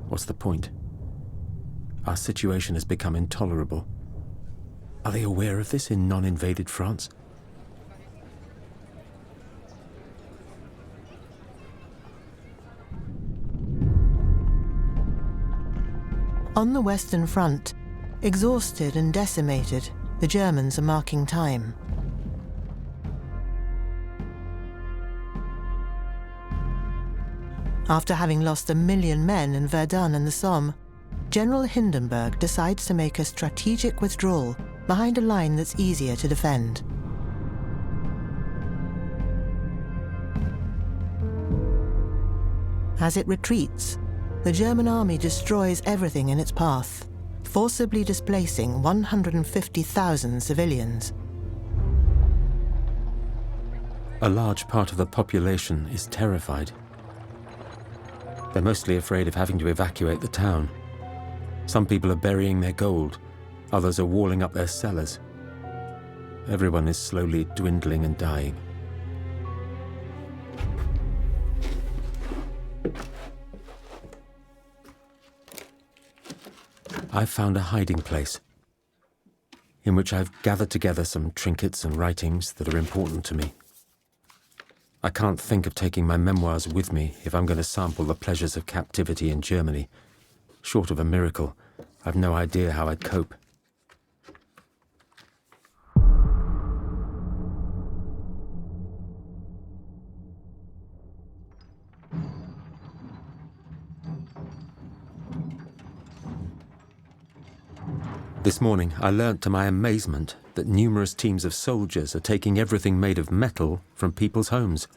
What's the point? Our situation has become intolerable. Are they aware of this in non-invaded France? On the Western Front, exhausted and decimated, the Germans are marking time. After having lost 1 million men in Verdun and the Somme, General Hindenburg decides to make a strategic withdrawal behind a line that's easier to defend. As it retreats, the German army destroys everything in its path, forcibly displacing 150,000 civilians. A large part of the population is terrified. They're mostly afraid of having to evacuate the town. Some people are burying their gold, others are walling up their cellars. Everyone is slowly dwindling and dying. I've found a hiding place in which I've gathered together some trinkets and writings that are important to me. I can't think of taking my memoirs with me if I'm going to sample the pleasures of captivity in Germany. Short of a miracle, I've no idea how I'd cope. This morning, I learnt to my amazement that numerous teams of soldiers are taking everything made of metal from people's homes.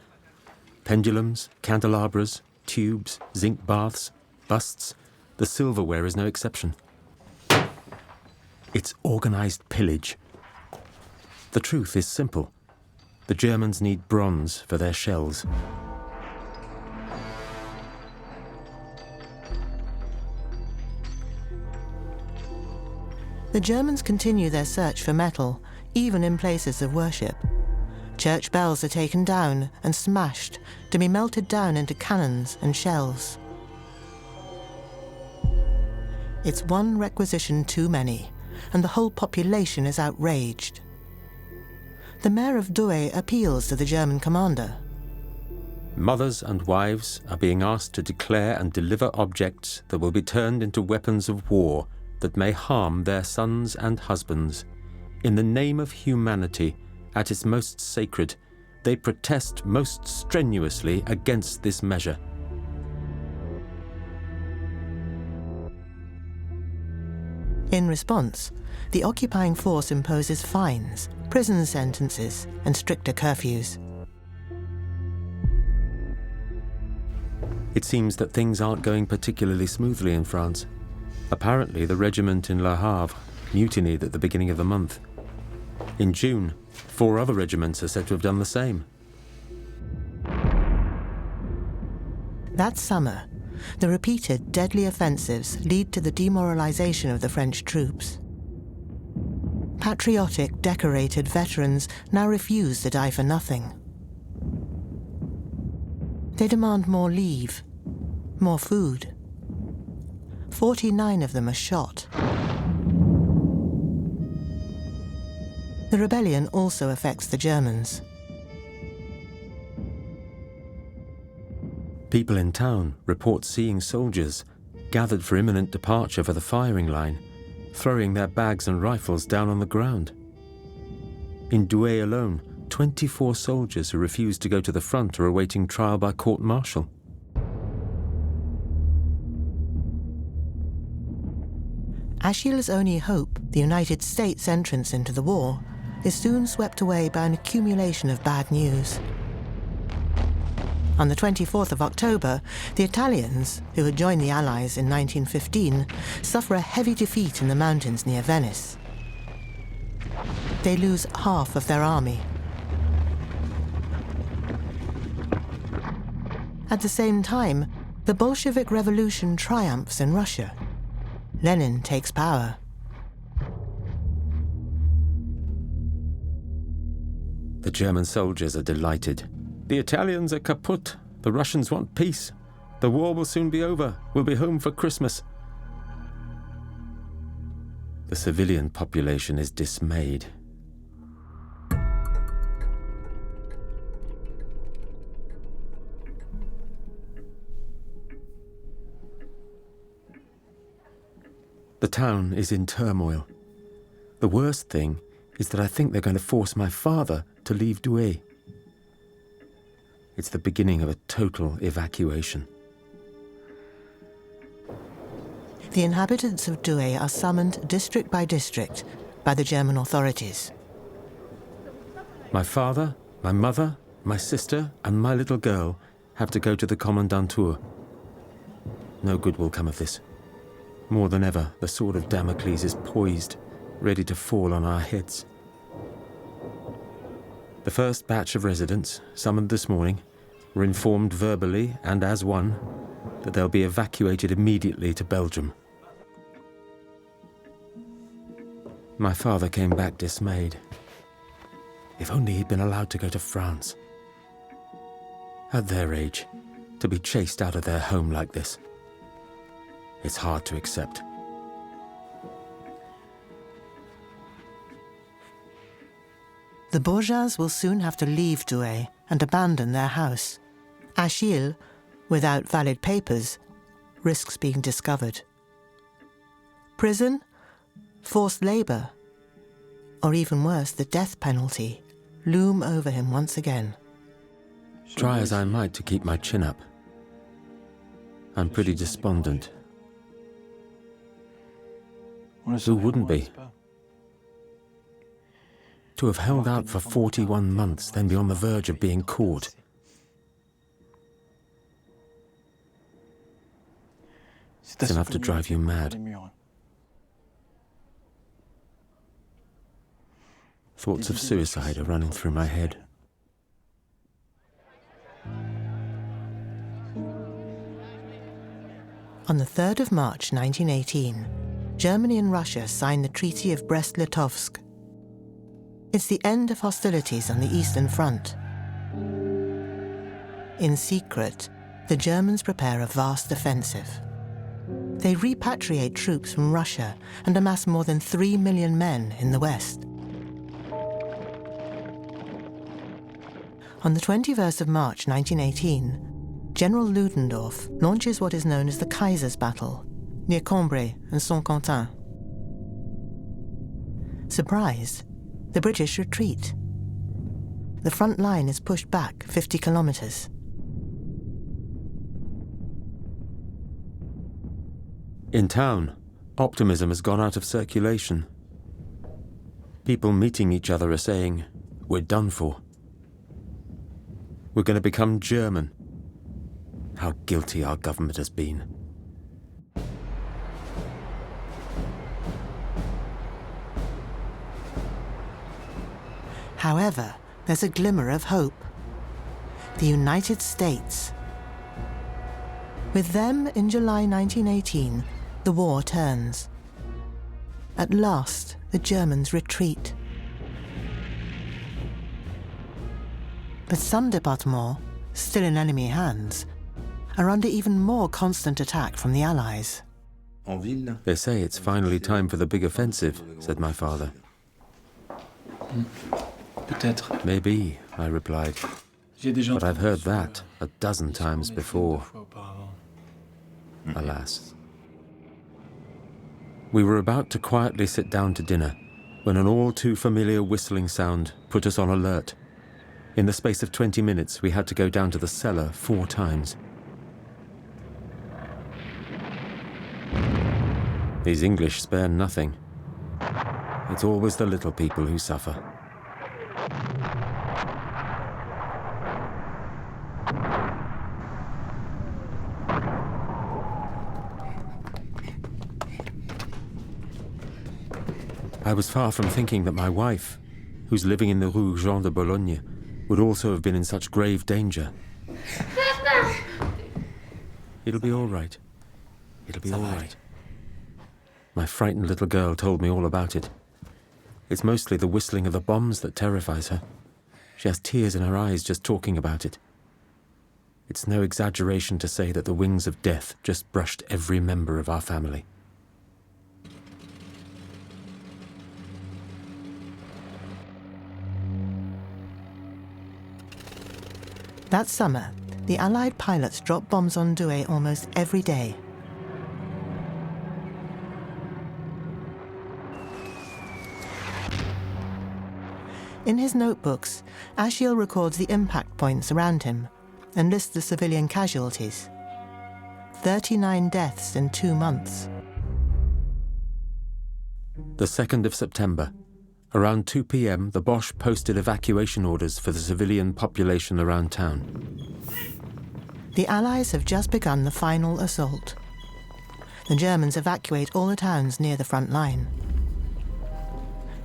Pendulums, candelabras, tubes, zinc baths, busts. The silverware is no exception. It's organised pillage. The truth is simple. The Germans need bronze for their shells. The Germans continue their search for metal, even in places of worship. Church bells are taken down and smashed to be melted down into cannons and shells. It's one requisition too many, and the whole population is outraged. The mayor of Douai appeals to the German commander. Mothers and wives are being asked to declare and deliver objects that will be turned into weapons of war that may harm their sons and husbands. In the name of humanity, at its most sacred, they protest most strenuously against this measure. In response, the occupying force imposes fines, prison sentences, and stricter curfews. It seems that things aren't going particularly smoothly in France. Apparently, the regiment in Le Havre mutinied at the beginning of the month. In June, 4 other regiments are said to have done the same. That summer, the repeated deadly offensives lead to the demoralization of the French troops. Patriotic, decorated veterans now refuse to die for nothing. They demand more leave, more food. 49 of them are shot. The rebellion also affects the Germans. People in town report seeing soldiers gathered for imminent departure for the firing line, throwing their bags and rifles down on the ground. In Douai alone, 24 soldiers who refused to go to the front are awaiting trial by court-martial. Achille's only hope, the United States' entrance into the war, is soon swept away by an accumulation of bad news. On the 24th of October, the Italians, who had joined the Allies in 1915, suffer a heavy defeat in the mountains near Venice. They lose half of their army. At the same time, the Bolshevik Revolution triumphs in Russia. Lenin takes power. The German soldiers are delighted. The Italians are kaput. The Russians want peace. The war will soon be over. We'll be home for Christmas. The civilian population is dismayed. The town is in turmoil. The worst thing is that I think they're going to force my father to leave Douai. It's the beginning of a total evacuation. The inhabitants of Douai are summoned district by district by the German authorities. My father, my mother, my sister, and my little girl have to go to the commandantur. No good will come of this. More than ever, the sword of Damocles is poised, ready to fall on our heads. The first batch of residents, summoned this morning, were informed verbally and as one that they'll be evacuated immediately to Belgium. My father came back dismayed. If only he'd been allowed to go to France. At their age, to be chased out of their home like this. It's hard to accept. The Bourgins will soon have to leave Douai and abandon their house. Achille, without valid papers, risks being discovered. Prison, forced labour, or even worse, the death penalty, loom over him once again. Try as I might to keep my chin up. I'm pretty despondent. Who wouldn't be? To have held out for 41 months, then be on the verge of being caught. It's enough to drive you mad. Thoughts of suicide are running through my head. On the 3rd of March 1918, Germany and Russia signed the Treaty of Brest-Litovsk. It's the end of hostilities on the Eastern Front. In secret, the Germans prepare a vast offensive. They repatriate troops from Russia and amass more than 3 million men in the West. On the 21st of March 1918, General Ludendorff launches what is known as the Kaiser's Battle, near Cambrai and Saint-Quentin. Surprised, the British retreat. The front line is pushed back 50 kilometers. In town, optimism has gone out of circulation. People meeting each other are saying, "We're done for. We're going to become German." How guilty our government has been. However, there's a glimmer of hope. The United States. With them, in July 1918, the war turns. At last, the Germans retreat. But some départements, still in enemy hands, are under even more constant attack from the Allies. They say it's finally time for the big offensive, said my father. Peut-être. Maybe, I replied. But I've heard that a dozen times before. Alas. We were about to quietly sit down to dinner when an all too familiar whistling sound put us on alert. In the space of 20 minutes, we had to go down to the cellar 4 times. These English spare nothing. It's always the little people who suffer. I was far from thinking that my wife, who's living in the Rue Jean de Boulogne, would also have been in such grave danger. It'll be all right. It'll be all right. My frightened little girl told me all about it. It's mostly the whistling of the bombs that terrifies her. She has tears in her eyes just talking about it. It's no exaggeration to say that the wings of death just brushed every member of our family. That summer, the Allied pilots dropped bombs on Douai almost every day. In his notebooks, Achille records the impact points around him and lists the civilian casualties. 39 deaths in 2 months. The 2nd of September. Around 2 p.m, the Boche posted evacuation orders for the civilian population around town. The Allies have just begun the final assault. The Germans evacuate all the towns near the front line.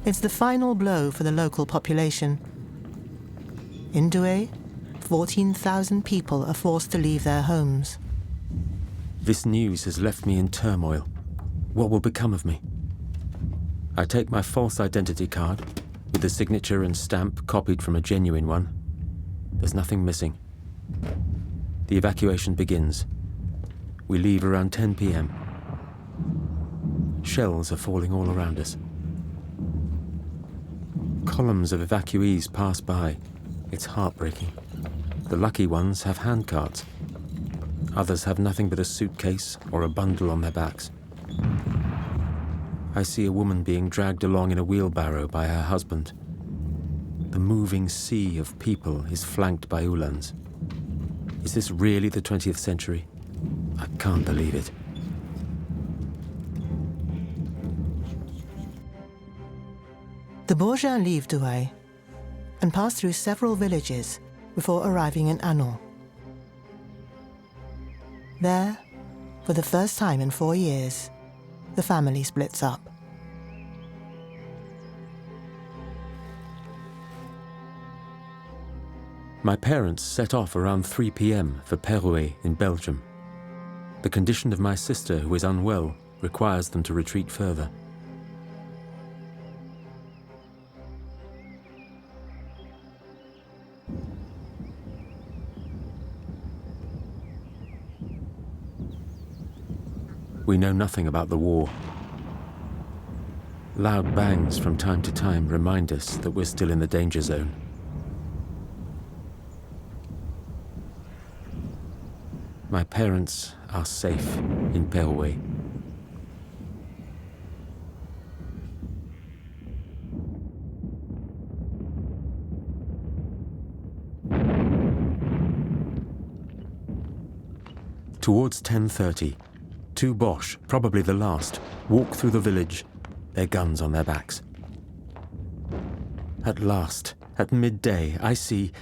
It's the final blow for the local population. In Douai, 14,000 people are forced to leave their homes. This news has left me in turmoil. What will become of me? I take my false identity card, with the signature and stamp copied from a genuine one. There's nothing missing. The evacuation begins. We leave around 10 p.m. Shells are falling all around us. Columns of evacuees pass by. It's heartbreaking. The lucky ones have handcarts. Others have nothing but a suitcase or a bundle on their backs. I see a woman being dragged along in a wheelbarrow by her husband. The moving sea of people is flanked by Uhlans. Is this really the 20th century? I can't believe it. The Bourgins leave Douai and pass through several villages before arriving in Hanon. There, for the first time in 4 years, the family splits up. My parents set off around 3 p.m. for Pérouet in Belgium. The condition of my sister, who is unwell, requires them to retreat further. We know nothing about the war. Loud bangs from time to time remind us that we're still in the danger zone. My parents are safe in Pérouet. Towards 10:30, 2 Boche, probably the last, walk through the village, their guns on their backs. At last, at midday, I see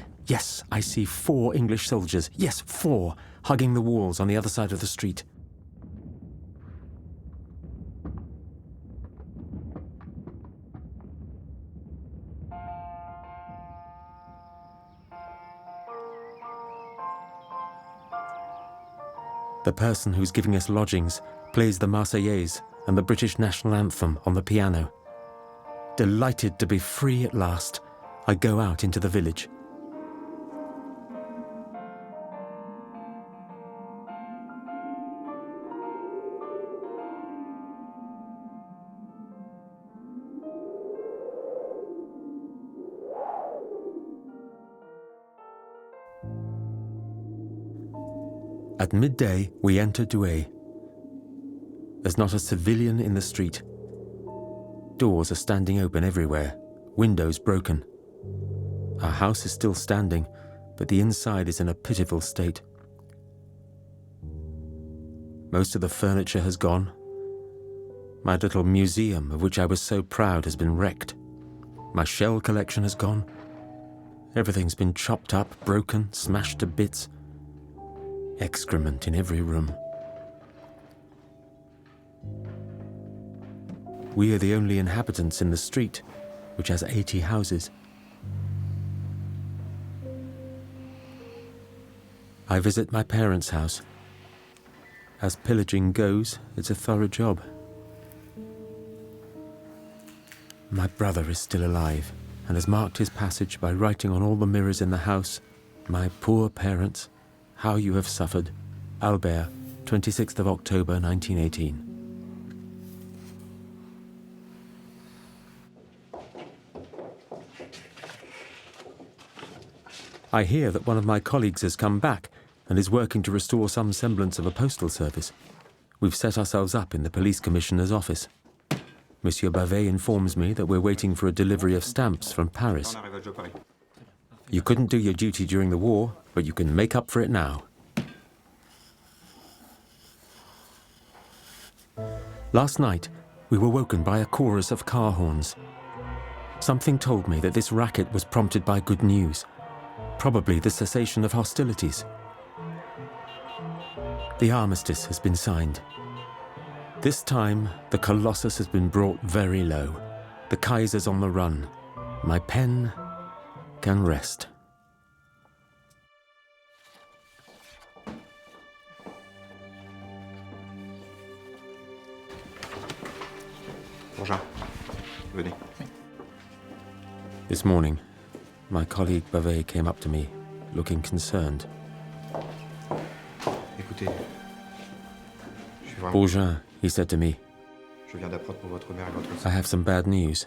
4 English soldiers, yes, 4, hugging the walls on the other side of the street. The person who's giving us lodgings plays the Marseillaise and the British national anthem on the piano. Delighted to be free at last, I go out into the village. At midday, we enter Douai. There's not a civilian in the street. Doors are standing open everywhere, windows broken. Our house is still standing, but the inside is in a pitiful state. Most of the furniture has gone. My little museum, of which I was so proud, has been wrecked. My shell collection has gone. Everything's been chopped up, broken, smashed to bits. Excrement in every room. We are the only inhabitants in the street, which has 80 houses. I visit my parents' house. As pillaging goes, it's a thorough job. My brother is still alive, and has marked his passage by writing on all the mirrors in the house, "My poor parents, how you have suffered. Albert, 26th of October, 1918. I hear that one of my colleagues has come back and is working to restore some semblance of a postal service. We've set ourselves up in the police commissioner's office. Monsieur Bavet informs me that we're waiting for a delivery of stamps from Paris. You couldn't do your duty during the war, but you can make up for it now. Last night, we were woken by a chorus of car horns. Something told me that this racket was prompted by good news, probably the cessation of hostilities. The armistice has been signed. This time, the Colossus has been brought very low. The Kaiser's on the run. My pen can rest. Bourgin, venez. This morning, my colleague Bavet came up to me, looking concerned. Écoutez, je suis vraiment... Bourgin, he said to me, Je viens d'apprendre pour votre mère et votre I sœur. have some bad news.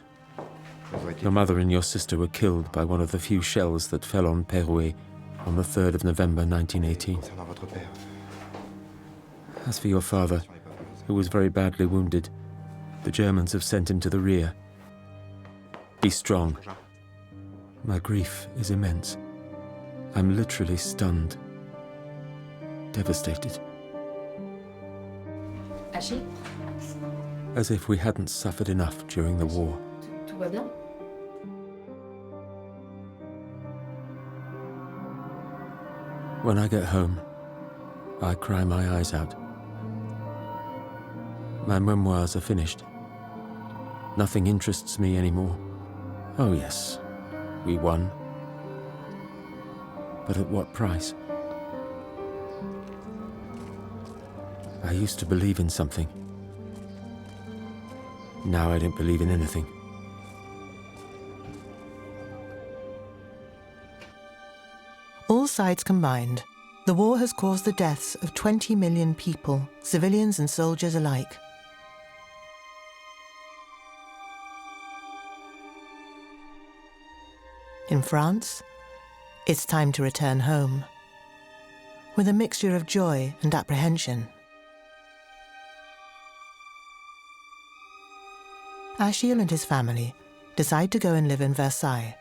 Elles ont été... Your mother and your sister were killed by one of the few shells that fell on Pérouet on the 3rd of November 1918. Concernant votre père, As for your father, who was very badly wounded, the Germans have sent him to the rear. Be strong. Bourgin, My grief is immense. I'm literally stunned. Devastated. Achille, As if we hadn't suffered enough during the war. tout va bien? When I get home, I cry my eyes out. My memoirs are finished. Nothing interests me anymore. Oh yes, we won. But at what price? I used to believe in something. Now I don't believe in anything. All sides combined, the war has caused the deaths of 20 million people, civilians and soldiers alike. In France, it's time to return home, with a mixture of joy and apprehension. Achille and his family decide to go and live in Versailles.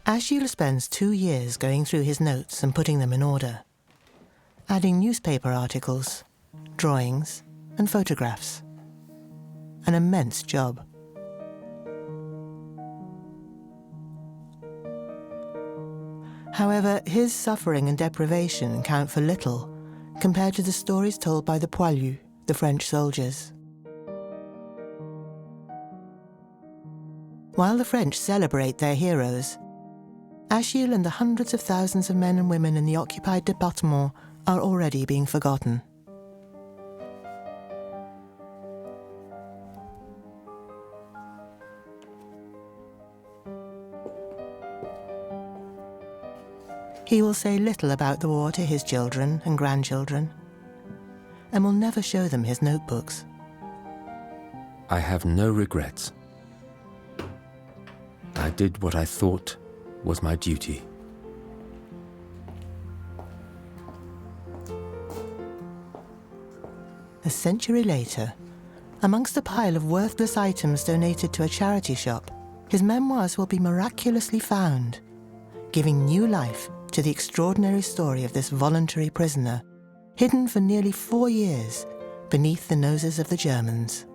Achille spends 2 years going through his notes and putting them in order, adding newspaper articles, drawings, and photographs. An immense job. However, his suffering and deprivation count for little compared to the stories told by the poilus, the French soldiers. While the French celebrate their heroes, Achille and the hundreds of thousands of men and women in the occupied département are already being forgotten. He will say little about the war to his children and grandchildren, and will never show them his notebooks. I have no regrets. I did what I thought was my duty. A century later, amongst a pile of worthless items donated to a charity shop, his memoirs will be miraculously found, giving new life to the extraordinary story of this voluntary prisoner, hidden for nearly 4 years beneath the noses of the Germans.